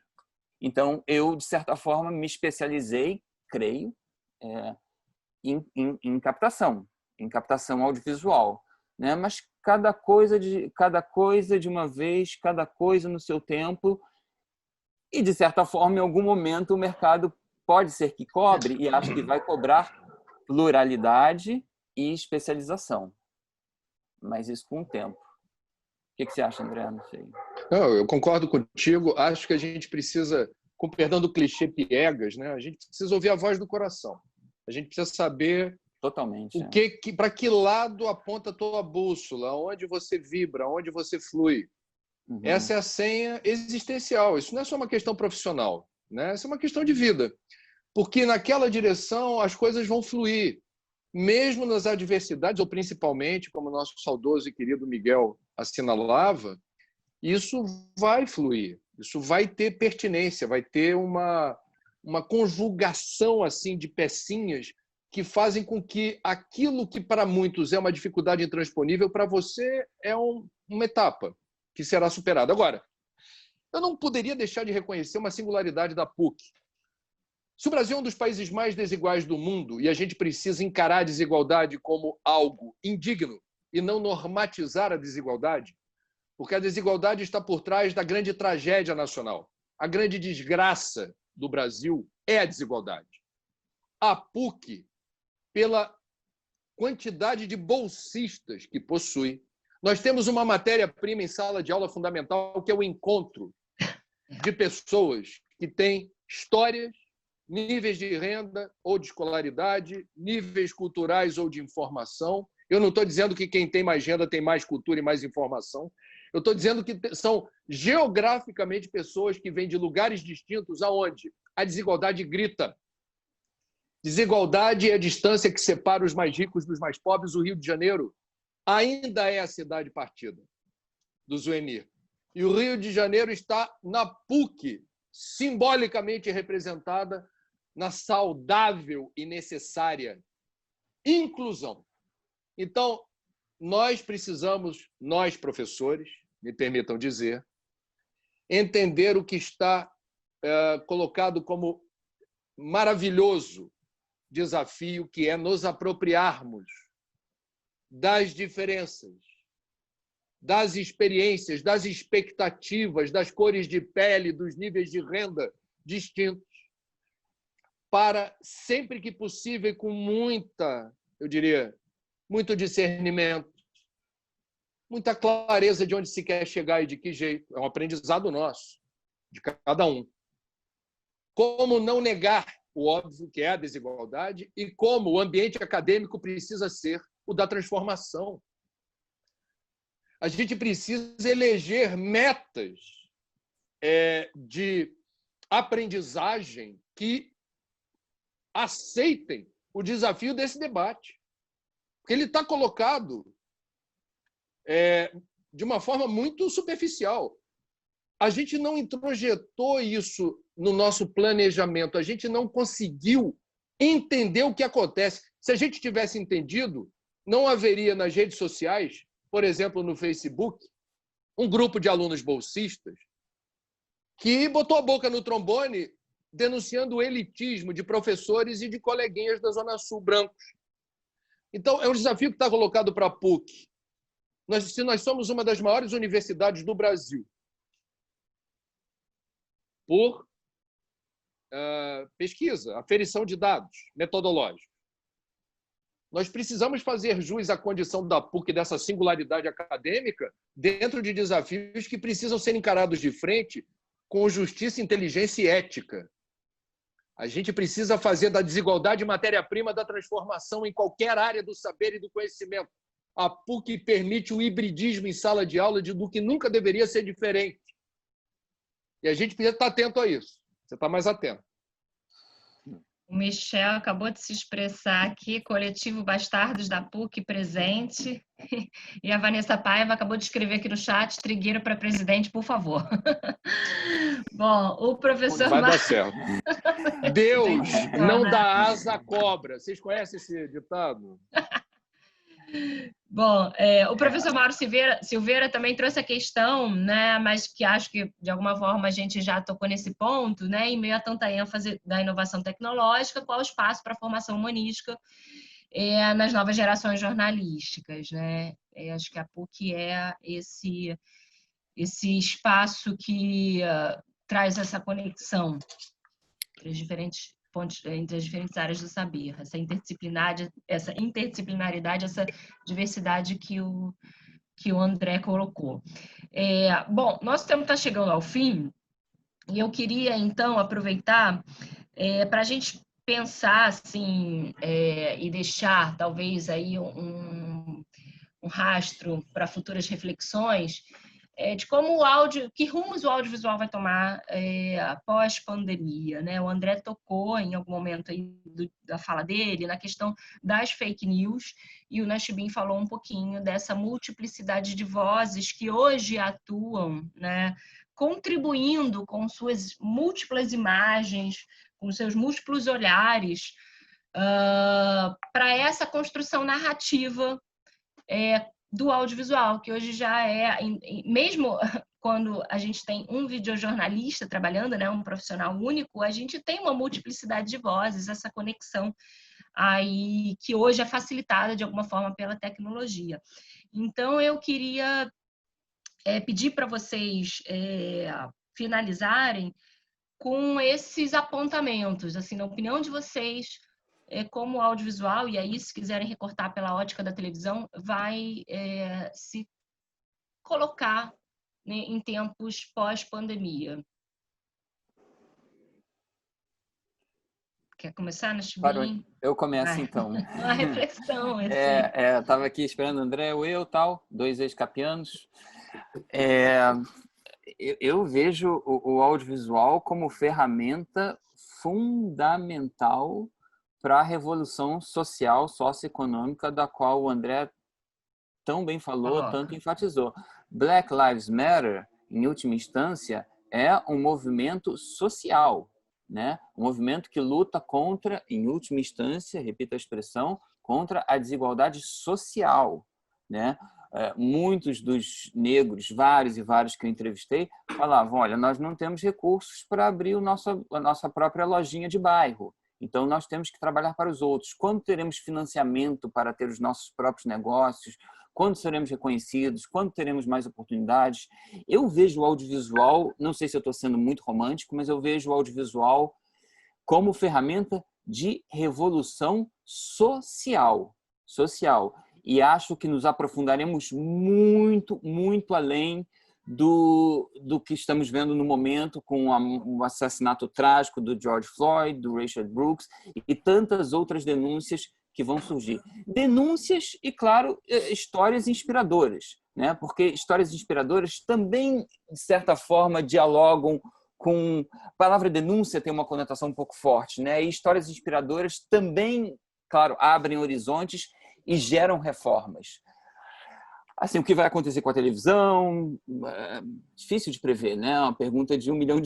Então, eu, de certa forma, me especializei, creio, em captação audiovisual, né? Mas cada coisa de uma vez, cada coisa no seu tempo, e, de certa forma, em algum momento, o mercado pode ser que cobre, e acho que vai cobrar pluralidade e especialização. Mas isso com o tempo. O que você acha, André? Não sei. Não, eu concordo contigo. Acho que a gente precisa, com perdão do clichê piegas, né? A gente precisa ouvir a voz do coração. A gente precisa saber totalmente para que lado aponta a tua bússola, onde você vibra, onde você flui. Uhum. Essa é a senha existencial. Isso não é só uma questão profissional, né? Isso é uma questão de vida. Porque naquela direção as coisas vão fluir. Mesmo nas adversidades, ou principalmente, como o nosso saudoso e querido Miguel assinalava, isso vai fluir, isso vai ter pertinência, vai ter uma conjugação assim de pecinhas que fazem com que aquilo que para muitos é uma dificuldade intransponível, para você é uma etapa que será superada. Agora, eu não poderia deixar de reconhecer uma singularidade da PUC. Se o Brasil é um dos países mais desiguais do mundo e a gente precisa encarar a desigualdade como algo indigno e não normatizar a desigualdade, porque a desigualdade está por trás da grande tragédia nacional. A grande desgraça do Brasil é a desigualdade. A PUC, pela quantidade de bolsistas que possui, nós temos uma matéria-prima em sala de aula fundamental, que é o encontro de pessoas que têm histórias, níveis de renda ou de escolaridade, níveis culturais ou de informação. Eu não estou dizendo que quem tem mais renda tem mais cultura e mais informação. Eu estou dizendo que são geograficamente pessoas que vêm de lugares distintos, aonde a desigualdade grita. Desigualdade é a distância que separa os mais ricos dos mais pobres. O Rio de Janeiro ainda é a cidade partida do Zuenir. E o Rio de Janeiro está na PUC, simbolicamente representada na saudável e necessária inclusão. Então, nós precisamos, nós professores, me permitam dizer, entender o que está colocado como maravilhoso desafio, que é nos apropriarmos das diferenças, das experiências, das expectativas, das cores de pele, dos níveis de renda distintos, para, sempre que possível, e com muita, eu diria, muito discernimento, muita clareza de onde se quer chegar e de que jeito. É um aprendizado nosso, de cada um. Como não negar o óbvio, que é a desigualdade, e como o ambiente acadêmico precisa ser o da transformação. A gente precisa eleger metas de aprendizagem que aceitem o desafio desse debate. Porque ele está colocado de uma forma muito superficial. A gente não introjetou isso no nosso planejamento, a gente não conseguiu entender o que acontece. Se a gente tivesse entendido, não haveria nas redes sociais, por exemplo, no Facebook, um grupo de alunos bolsistas que botou a boca no trombone denunciando o elitismo de professores e de coleguinhas da Zona Sul brancos. Então, é um desafio que está colocado para a PUC. Se nós somos uma das maiores universidades do Brasil, por pesquisa, aferição de dados metodológicos, nós precisamos fazer jus à condição da PUC, dessa singularidade acadêmica, dentro de desafios que precisam ser encarados de frente com justiça, inteligência e ética. A gente precisa fazer da desigualdade matéria-prima da transformação em qualquer área do saber e do conhecimento. A PUC permite o hibridismo em sala de aula do que nunca deveria ser diferente. E a gente precisa estar atento a isso. Você está mais atento. O Michel acabou de se expressar aqui, coletivo Bastardos da PUC presente. E a Vanessa Paiva acabou de escrever aqui no chat, Trigueiro para presidente, por favor. Bom, o professor... Vai dar certo. Deus não dá asa à cobra. Vocês conhecem esse ditado? Bom, o professor Mauro Silveira também trouxe a questão, né, mas que acho que, de alguma forma, a gente já tocou nesse ponto, né, em meio a tanta ênfase da inovação tecnológica, qual o espaço para a formação humanística nas novas gerações jornalísticas, né? Acho que a PUC é esse espaço que traz essa conexão para as diferentes entre as diferentes áreas do saber, essa interdisciplinaridade, essa diversidade que o André colocou. Bom, nosso tempo está chegando ao fim, e eu queria, então, aproveitar para a gente pensar, assim, e deixar, talvez, aí um rastro para futuras reflexões, de como que rumos o audiovisual vai tomar após pandemia, né? O André tocou em algum momento aí da fala dele na questão das fake news, e o Nachibin falou um pouquinho dessa multiplicidade de vozes que hoje atuam, né? Contribuindo com suas múltiplas imagens, com seus múltiplos olhares, para essa construção narrativa do audiovisual, que hoje já mesmo quando a gente tem um videojornalista trabalhando, né, um profissional único, a gente tem uma multiplicidade de vozes, essa conexão aí que hoje é facilitada de alguma forma pela tecnologia. Então, eu queria pedir para vocês finalizarem com esses apontamentos, assim, na opinião de vocês, como o audiovisual, e aí, se quiserem recortar pela ótica da televisão, vai se colocar, né, em tempos pós-pandemia. Quer começar, Nachibin? Eu começo, então. Uma reflexão. Estava aqui esperando o André, tal, 2 ex-capianos. Eu vejo o audiovisual como ferramenta fundamental para a revolução social, socioeconômica, da qual o André tão bem falou, tanto enfatizou. Black Lives Matter, em última instância, é um movimento social, né? Um movimento que luta contra, em última instância, repito a expressão, contra a desigualdade social, né? Muitos dos negros, vários e vários que eu entrevistei, falavam, olha, nós não temos recursos para abrir a nossa própria lojinha de bairro. Então, nós temos que trabalhar para os outros. Quando teremos financiamento para ter os nossos próprios negócios? Quando seremos reconhecidos? Quando teremos mais oportunidades? Eu vejo o audiovisual, não sei se eu estou sendo muito romântico, mas eu vejo o audiovisual como ferramenta de revolução social. E acho que nos aprofundaremos muito, muito além do que estamos vendo no momento com o assassinato trágico do George Floyd, do Rayshard Brooks e tantas outras denúncias que vão surgir. Denúncias e, claro, histórias inspiradoras, né? Porque histórias inspiradoras também, de certa forma, dialogam com... A palavra denúncia tem uma conotação um pouco forte, né? E histórias inspiradoras também, claro, abrem horizontes e geram reformas. Assim, o que vai acontecer com a televisão? Difícil de prever, né? Uma pergunta de $1 milhão,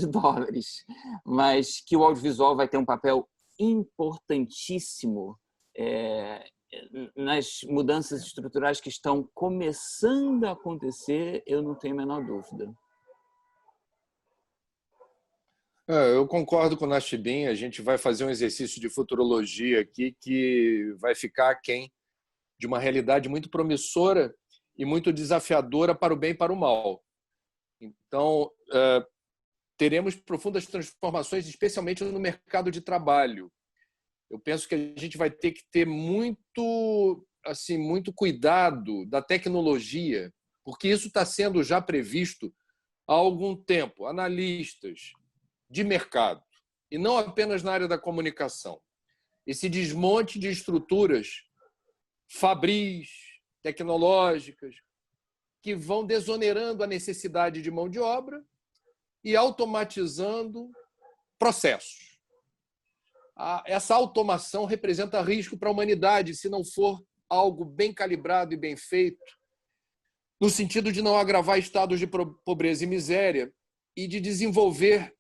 mas que o audiovisual vai ter um papel importantíssimo nas mudanças estruturais que estão começando a acontecer, eu não tenho a menor dúvida. Eu concordo com o Nachibin, a gente vai fazer um exercício de futurologia aqui que vai ficar aquém de uma realidade muito promissora e muito desafiadora para o bem e para o mal. Então, teremos profundas transformações, especialmente no mercado de trabalho. Eu penso que a gente vai ter que ter muito cuidado da tecnologia, porque isso está sendo já previsto há algum tempo. Analistas de mercado, e não apenas na área da comunicação. Esse desmonte de estruturas fabris, tecnológicas, que vão desonerando a necessidade de mão de obra e automatizando processos. Essa automação representa risco para a humanidade se não for algo bem calibrado e bem feito, no sentido de não agravar estados de pobreza e miséria e de desenvolver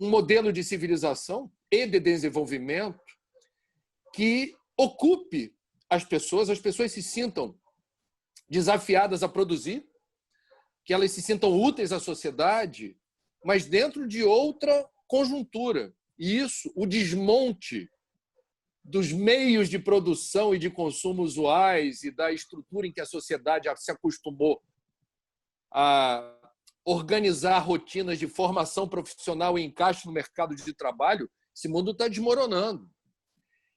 um modelo de civilização e de desenvolvimento que ocupe as pessoas se sintam desafiadas a produzir, que elas se sintam úteis à sociedade, mas dentro de outra conjuntura. E isso, o desmonte dos meios de produção e de consumo usuais e da estrutura em que a sociedade se acostumou a organizar rotinas de formação profissional e encaixe no mercado de trabalho, Esse mundo está desmoronando.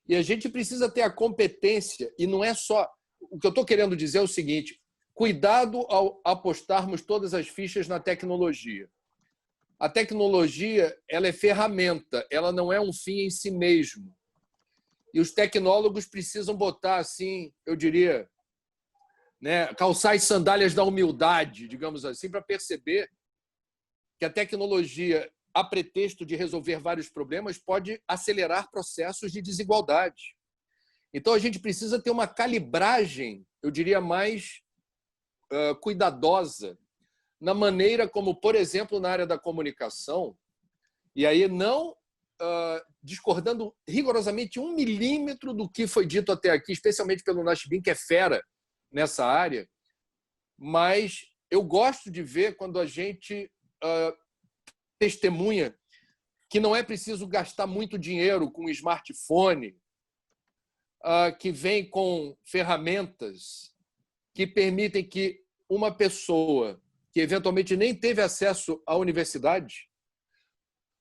E a gente precisa ter a competência, e não é só... O que eu estou querendo dizer é o seguinte, cuidado ao apostarmos todas as fichas na tecnologia. A tecnologia, ela é ferramenta, ela não é um fim em si mesmo. E os tecnólogos precisam botar, assim, eu diria, né, calçar as sandálias da humildade, digamos assim, para perceber que a tecnologia, a pretexto de resolver vários problemas, pode acelerar processos de desigualdade. Então, a gente precisa ter uma calibragem, eu diria, mais cuidadosa na maneira como, por exemplo, na área da comunicação, e aí não discordando rigorosamente 1 milímetro do que foi dito até aqui, especialmente pelo Nachibin, que é fera nessa área, mas eu gosto de ver quando a gente testemunha que não é preciso gastar muito dinheiro com smartphone, que vem com ferramentas que permitem que uma pessoa que eventualmente nem teve acesso à universidade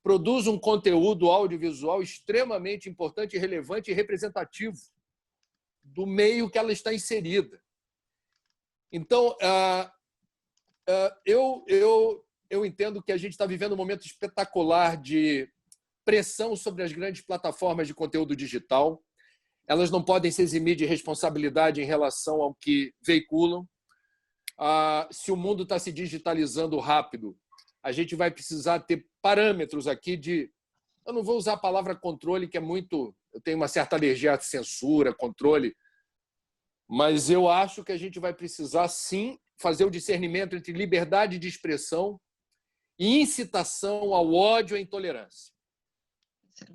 produza um conteúdo audiovisual extremamente importante, relevante e representativo do meio que ela está inserida. Então, eu entendo que a gente está vivendo um momento espetacular de pressão sobre as grandes plataformas de conteúdo digital. Elas não podem se eximir de responsabilidade em relação ao que veiculam. Se o mundo está se digitalizando rápido, a gente vai precisar ter parâmetros aqui de... Eu não vou usar a palavra controle, que é muito... Eu tenho uma certa alergia à censura, controle, mas eu acho que a gente vai precisar, sim, fazer o discernimento entre liberdade de expressão e incitação ao ódio e à intolerância.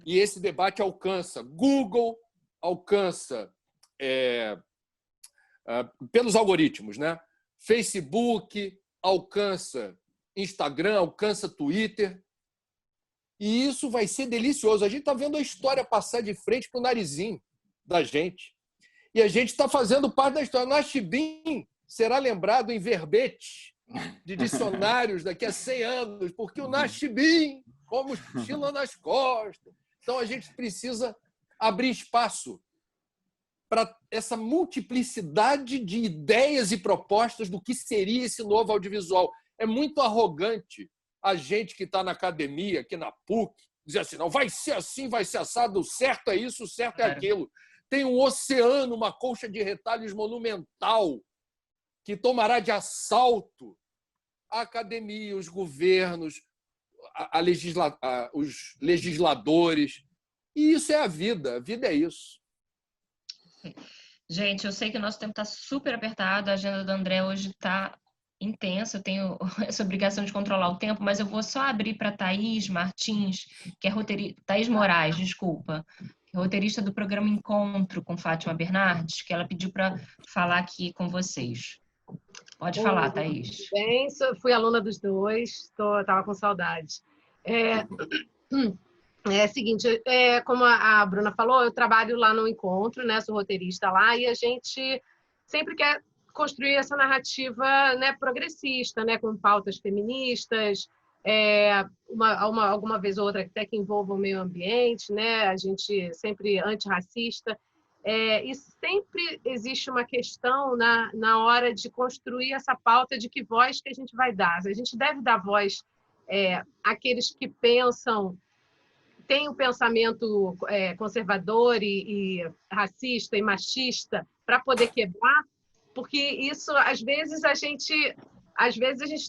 E esse debate alcança Google, alcança pelos algoritmos, né? Facebook, alcança Instagram, alcança Twitter. E isso vai ser delicioso. A gente está vendo a história passar de frente para o narizinho da gente. E a gente está fazendo parte da história. Nachibin será lembrado em verbete de dicionários daqui a 100 anos, porque o Nachibin, como mochila nas costas. Então, a gente precisa abrir espaço para essa multiplicidade de ideias e propostas do que seria esse novo audiovisual. É muito arrogante a gente que está na academia, aqui na PUC, dizer assim, não, vai ser assim, vai ser assado, o certo é isso, o certo é aquilo. Tem um oceano, uma colcha de retalhos monumental que tomará de assalto a academia, os governos, os legisladores. E isso é a vida é isso. Gente, eu sei que o nosso tempo está super apertado, a agenda do André hoje está intensa, eu tenho essa obrigação de controlar o tempo, mas eu vou só abrir para Thaís Martins, que é roteirista, Thaís Moraes, desculpa, que é roteirista do programa Encontro com Fátima Bernardes, que ela pediu para falar aqui com vocês. Pode falar, Thaís. Bem, fui aluna dos dois, estava com saudade. É o seguinte, como a Bruna falou, eu trabalho lá no Encontro, né, sou roteirista lá, e a gente sempre quer construir essa narrativa, né, progressista, né, com pautas feministas, alguma vez ou outra até que envolva o meio ambiente, né, a gente sempre antirracista. E sempre existe uma questão na hora de construir essa pauta de que voz que a gente vai dar. A gente deve dar voz àqueles que pensam, têm um pensamento conservador e racista e machista para poder quebrar, porque isso, às vezes a gente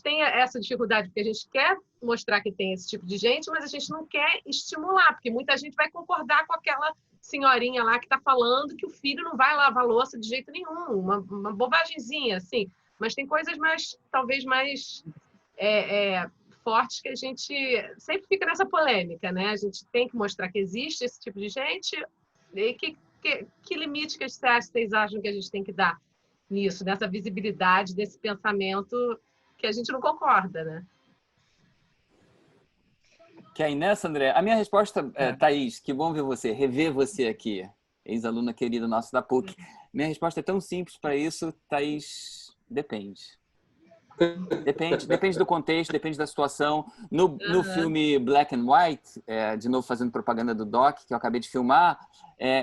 tem essa dificuldade, porque a gente quer mostrar que tem esse tipo de gente, mas a gente não quer estimular, porque muita gente vai concordar com aquela senhorinha lá que está falando que o filho não vai lavar louça de jeito nenhum, uma bobagemzinha, assim. Mas tem coisas talvez mais fortes que a gente sempre fica nessa polêmica, né? A gente tem que mostrar que existe esse tipo de gente e que limite que vocês acham que a gente tem que dar nisso, nessa visibilidade desse pensamento que a gente não concorda, né? Quer ir nessa, André? A minha resposta, Thaís, que bom ver você, rever você aqui, ex-aluna querida nossa da PUC. Minha resposta é tão simples para isso, Thaís, depende. Depende do contexto, depende da situação. No filme Black and White, de novo fazendo propaganda do Doc, que eu acabei de filmar,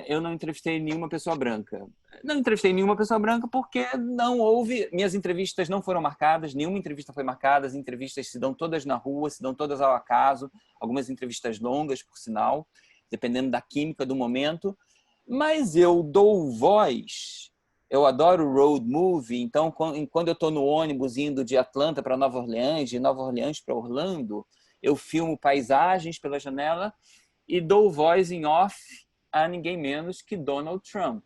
eu não entrevistei nenhuma pessoa branca. Não entrevistei nenhuma pessoa branca porque não houve... Minhas entrevistas não foram marcadas, nenhuma entrevista foi marcada. As entrevistas se dão todas na rua, se dão todas ao acaso. Algumas entrevistas longas, por sinal, dependendo da química do momento. Mas eu dou voz... Eu adoro road movie, então quando eu estou no ônibus indo de Atlanta para Nova Orleans, de Nova Orleans para Orlando, eu filmo paisagens pela janela e dou voz em off a ninguém menos que Donald Trump.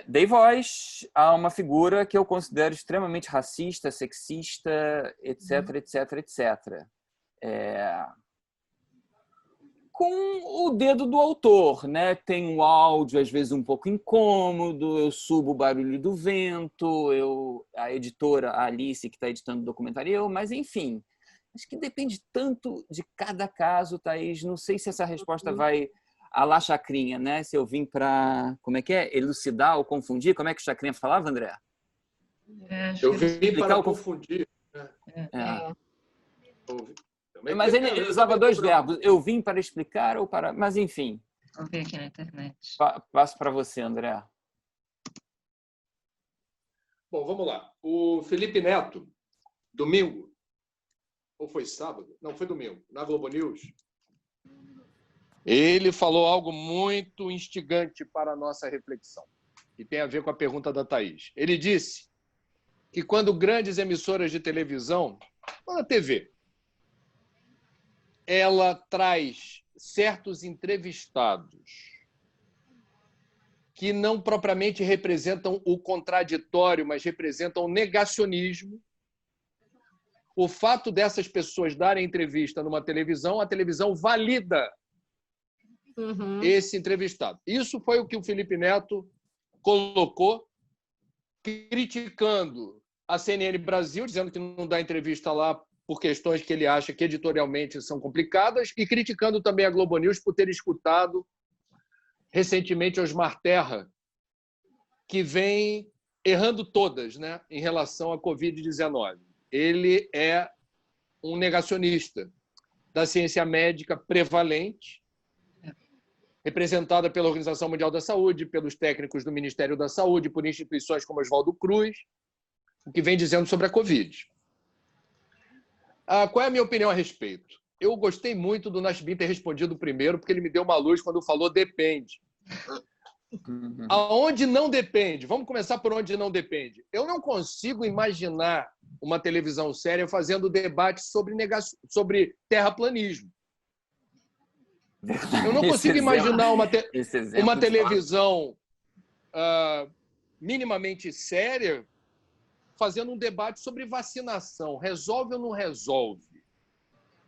Dei voz a uma figura que eu considero extremamente racista, sexista, etc, etc, etc. Com o dedo do autor, né? Tem um áudio às vezes um pouco incômodo, eu subo o barulho do vento, a editora, a Alice, que está editando o documentário, mas enfim, acho que depende tanto de cada caso, Thaís. Não sei se essa resposta vai à la Chacrinha, né? Se eu vim para, como é que é? Elucidar ou confundir? Como é que o Chacrinha falava, André? Eu vim para confundir. Mas ele usava dois verbos. Eu vim para explicar ou para... Mas, enfim. Vou ver aqui na internet. Passo para você, André. Bom, vamos lá. O Felipe Neto, domingo, ou foi sábado? Não, foi domingo, na Globo News, ele falou algo muito instigante para a nossa reflexão, e tem a ver com a pergunta da Thaís. Ele disse que quando grandes emissoras de televisão, a TV, ela traz certos entrevistados que não propriamente representam o contraditório, mas representam o negacionismo. O fato dessas pessoas darem entrevista numa televisão, a televisão valida esse entrevistado. Isso foi o que o Felipe Neto colocou, criticando a CNN Brasil, dizendo que não dá entrevista lá por questões que ele acha que editorialmente são complicadas, e criticando também a Globo News por ter escutado recentemente Osmar Terra, que vem errando todas, né, em relação à Covid-19. Ele é um negacionista da ciência médica prevalente, representada pela Organização Mundial da Saúde, pelos técnicos do Ministério da Saúde, por instituições como Oswaldo Cruz, o que vem dizendo sobre a Covid. Qual é a minha opinião a respeito? Eu gostei muito do Nachbin ter respondido primeiro, porque ele me deu uma luz quando falou depende. Aonde não depende? Vamos começar por onde não depende. Eu não consigo imaginar uma televisão séria fazendo debate sobre terraplanismo. Eu não consigo imaginar uma televisão minimamente séria fazendo um debate sobre vacinação. Resolve ou não resolve?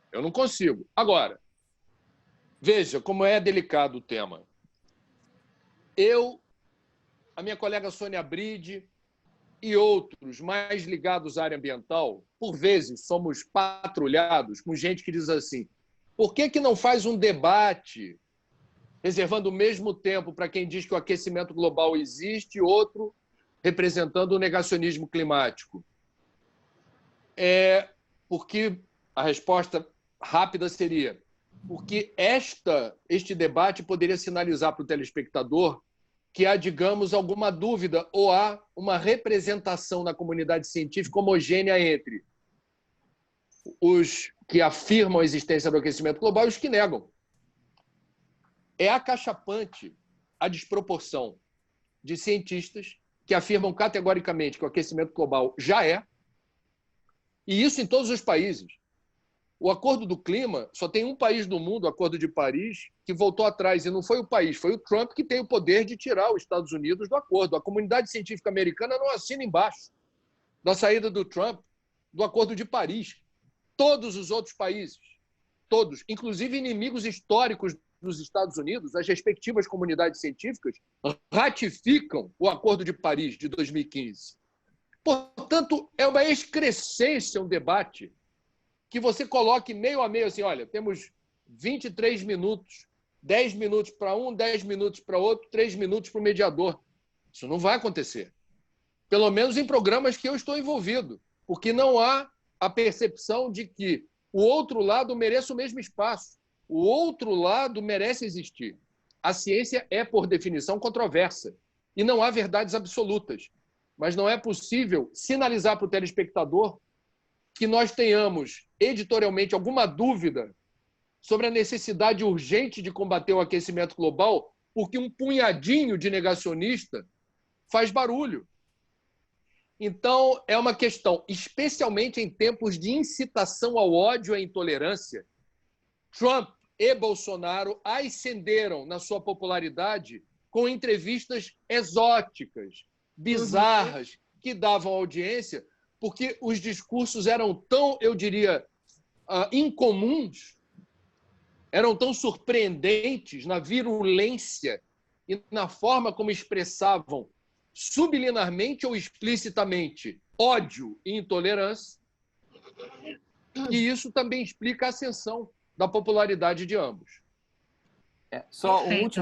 Eu não consigo. Agora, veja como é delicado o tema. A minha colega Sônia Bride e outros mais ligados à área ambiental, por vezes somos patrulhados com gente que diz assim: por que não faz um debate reservando o mesmo tempo para quem diz que o aquecimento global existe e outro representando o negacionismo climático? Porque a resposta rápida seria porque este debate poderia sinalizar para o telespectador que há, digamos, alguma dúvida ou há uma representação na comunidade científica homogênea entre os que afirmam a existência do aquecimento global e os que negam. É acachapante a desproporção de cientistas que afirmam categoricamente que o aquecimento global já é, e isso em todos os países. O Acordo do Clima, só tem um país do mundo, o Acordo de Paris, que voltou atrás, e não foi o país, foi o Trump que tem o poder de tirar os Estados Unidos do acordo. A comunidade científica americana não assina embaixo da saída do Trump do Acordo de Paris. Todos os outros países, todos, inclusive inimigos históricos dos Estados Unidos, as respectivas comunidades científicas, ratificam o Acordo de Paris de 2015. Portanto, é uma excrescência um debate que você coloque meio a meio, assim, olha, temos 23 minutos, 10 minutos para um, 10 minutos para outro, 3 minutos para o mediador. Isso não vai acontecer. pelo menos em programas que eu estou envolvido, porque não há a percepção de que o outro lado merece o mesmo espaço, o outro lado merece existir. A ciência é, por definição, controversa, e não há verdades absolutas, mas não é possível sinalizar para o telespectador que nós tenhamos editorialmente alguma dúvida sobre a necessidade urgente de combater o aquecimento global, porque um punhadinho de negacionista faz barulho. Então, é uma questão, especialmente em tempos de incitação ao ódio e à intolerância, Trump e Bolsonaro ascenderam na sua popularidade com entrevistas exóticas, bizarras, que davam audiência, porque os discursos eram tão, eu diria, incomuns, eram tão surpreendentes na virulência e na forma como expressavam subliminarmente ou explicitamente ódio e intolerância, e isso também explica a ascensão da popularidade de ambos. Só Perfeito,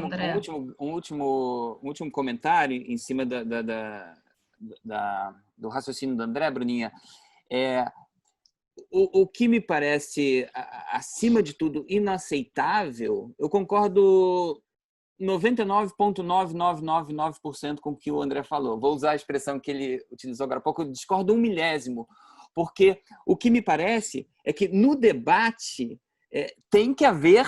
um último comentário em cima do raciocínio do André, Bruninha. O que me parece, acima de tudo, inaceitável, eu concordo 99,9999% com o que o André falou. Vou usar a expressão que ele utilizou agora há pouco, eu discordo 1 milésimo, porque o que me parece é que no debate tem que haver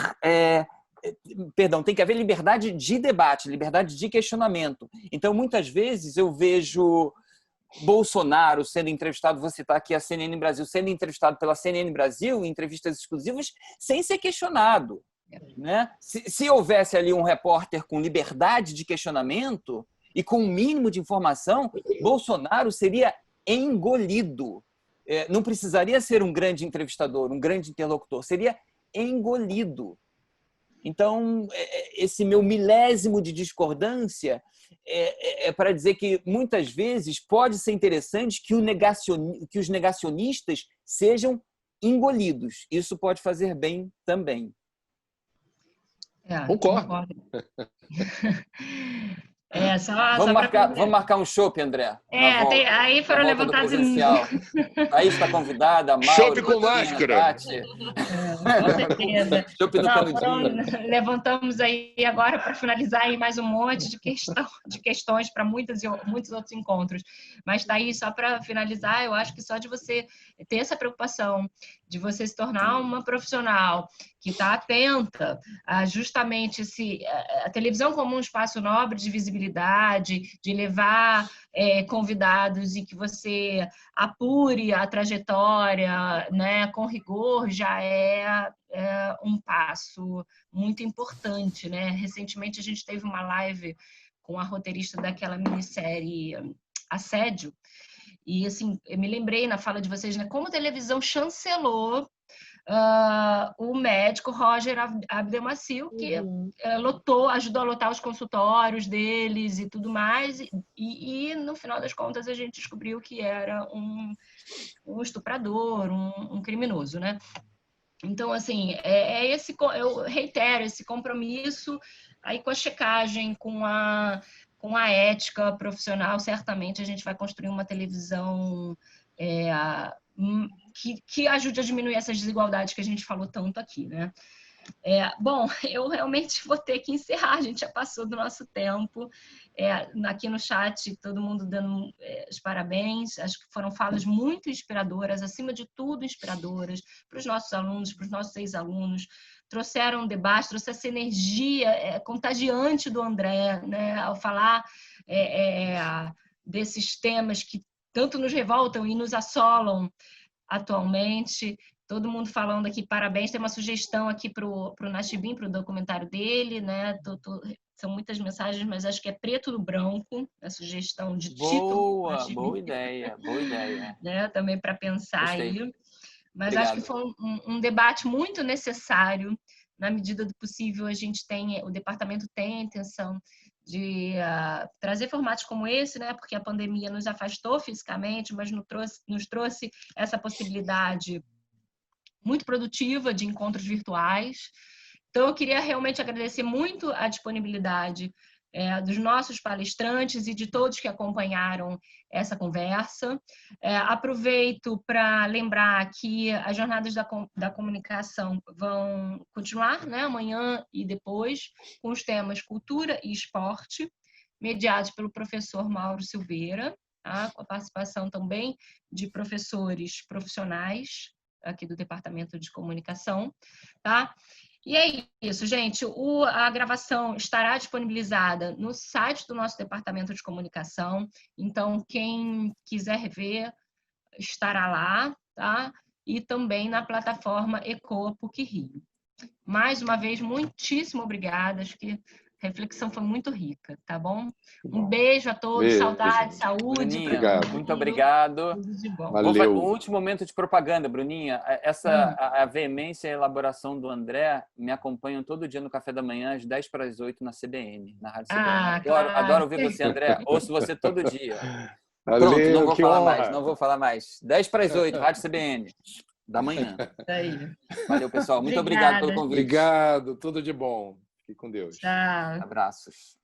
liberdade de debate, liberdade de questionamento. Então, muitas vezes eu vejo Bolsonaro sendo entrevistado, vou citar aqui a CNN Brasil, sendo entrevistado pela CNN Brasil em entrevistas exclusivas sem ser questionado. Né? Se houvesse ali um repórter com liberdade de questionamento e com um mínimo de informação, Bolsonaro seria engolido. Não precisaria ser um grande entrevistador, um grande interlocutor, seria engolido. Então, esse meu milésimo de discordância é para dizer que muitas vezes pode ser interessante que os negacionistas sejam engolidos. Isso pode fazer bem também. Concordo. Vamos marcar um chopp, André. Aí foram levantados... Aí está convidada, Mauro. Chopp com máscara. Com certeza. Chopp no canudinho. Levantamos aí agora para finalizar aí mais um monte de questões para muitos outros encontros. Mas está aí, só para finalizar, eu acho que só de você ter essa preocupação de você se tornar uma profissional que está atenta a justamente a televisão como um espaço nobre de visibilidade, de levar convidados e que você apure a trajetória, né, com rigor, já é um passo muito importante, né? Recentemente a gente teve uma live com a roteirista daquela minissérie Assédio, e assim, eu me lembrei na fala de vocês, né, como a televisão chancelou o médico Roger Abdelmasil, que ajudou a lotar os consultórios deles e tudo mais, e no final das contas a gente descobriu que era um estuprador, um criminoso, né? Então, assim, eu reitero esse compromisso aí com a checagem, com a ética profissional, certamente a gente vai construir uma televisão que ajude a diminuir essas desigualdades que a gente falou tanto aqui, né? Bom, eu realmente vou ter que encerrar, a gente já passou do nosso tempo. Aqui no chat, todo mundo dando os parabéns, acho que foram falas muito inspiradoras, acima de tudo inspiradoras, para os nossos alunos, para os nossos ex-alunos, trouxeram um debate, trouxe essa energia contagiante do André, né, ao falar desses temas que tanto nos revoltam e nos assolam atualmente. Todo mundo falando aqui, parabéns. Tem uma sugestão aqui para o Nachibim, para o documentário dele, né? São muitas mensagens, mas acho que é preto no branco, a sugestão de título. Boa ideia. Né? Também para pensar. Gostei. Aí. Mas Obrigado. acho que foi um debate muito necessário. Na medida do possível, o departamento tem a intenção de trazer formatos como esse, né? Porque a pandemia nos afastou fisicamente, mas nos trouxe essa possibilidade muito produtiva de encontros virtuais. Então, eu queria realmente agradecer muito a disponibilidade dos nossos palestrantes e de todos que acompanharam essa conversa. Aproveito para lembrar que as jornadas da comunicação vão continuar, né, amanhã e depois, com os temas cultura e esporte, mediados pelo professor Mauro Silveira, tá? Com a participação também de professores profissionais aqui do Departamento de Comunicação, tá? E é isso, gente. A gravação estará disponibilizada no site do nosso Departamento de Comunicação. Então, quem quiser ver, estará lá, tá? E também na plataforma ECOA PUC Rio. Mais uma vez, muitíssimo obrigada. Acho que a reflexão foi muito rica, tá bom? Um beijo a todos, Beijo. Saudade, saúde. Bruninha, muito obrigado. Tudo de bom. Valeu. Um último momento de propaganda, Bruninha. A veemência e a elaboração do André me acompanham todo dia no café da manhã, às 7:50 na CBN, na Rádio CBN. Adoro ouvir você, André. Ouço você todo dia. Valeu, Pronto, não vou falar honra. mais, não vou falar mais. 7:50, Rádio CBN, da manhã. Aí. Valeu, pessoal. Muito obrigado pelo convite. Obrigado, tudo de bom. Fique com Deus. Tchau. Abraços.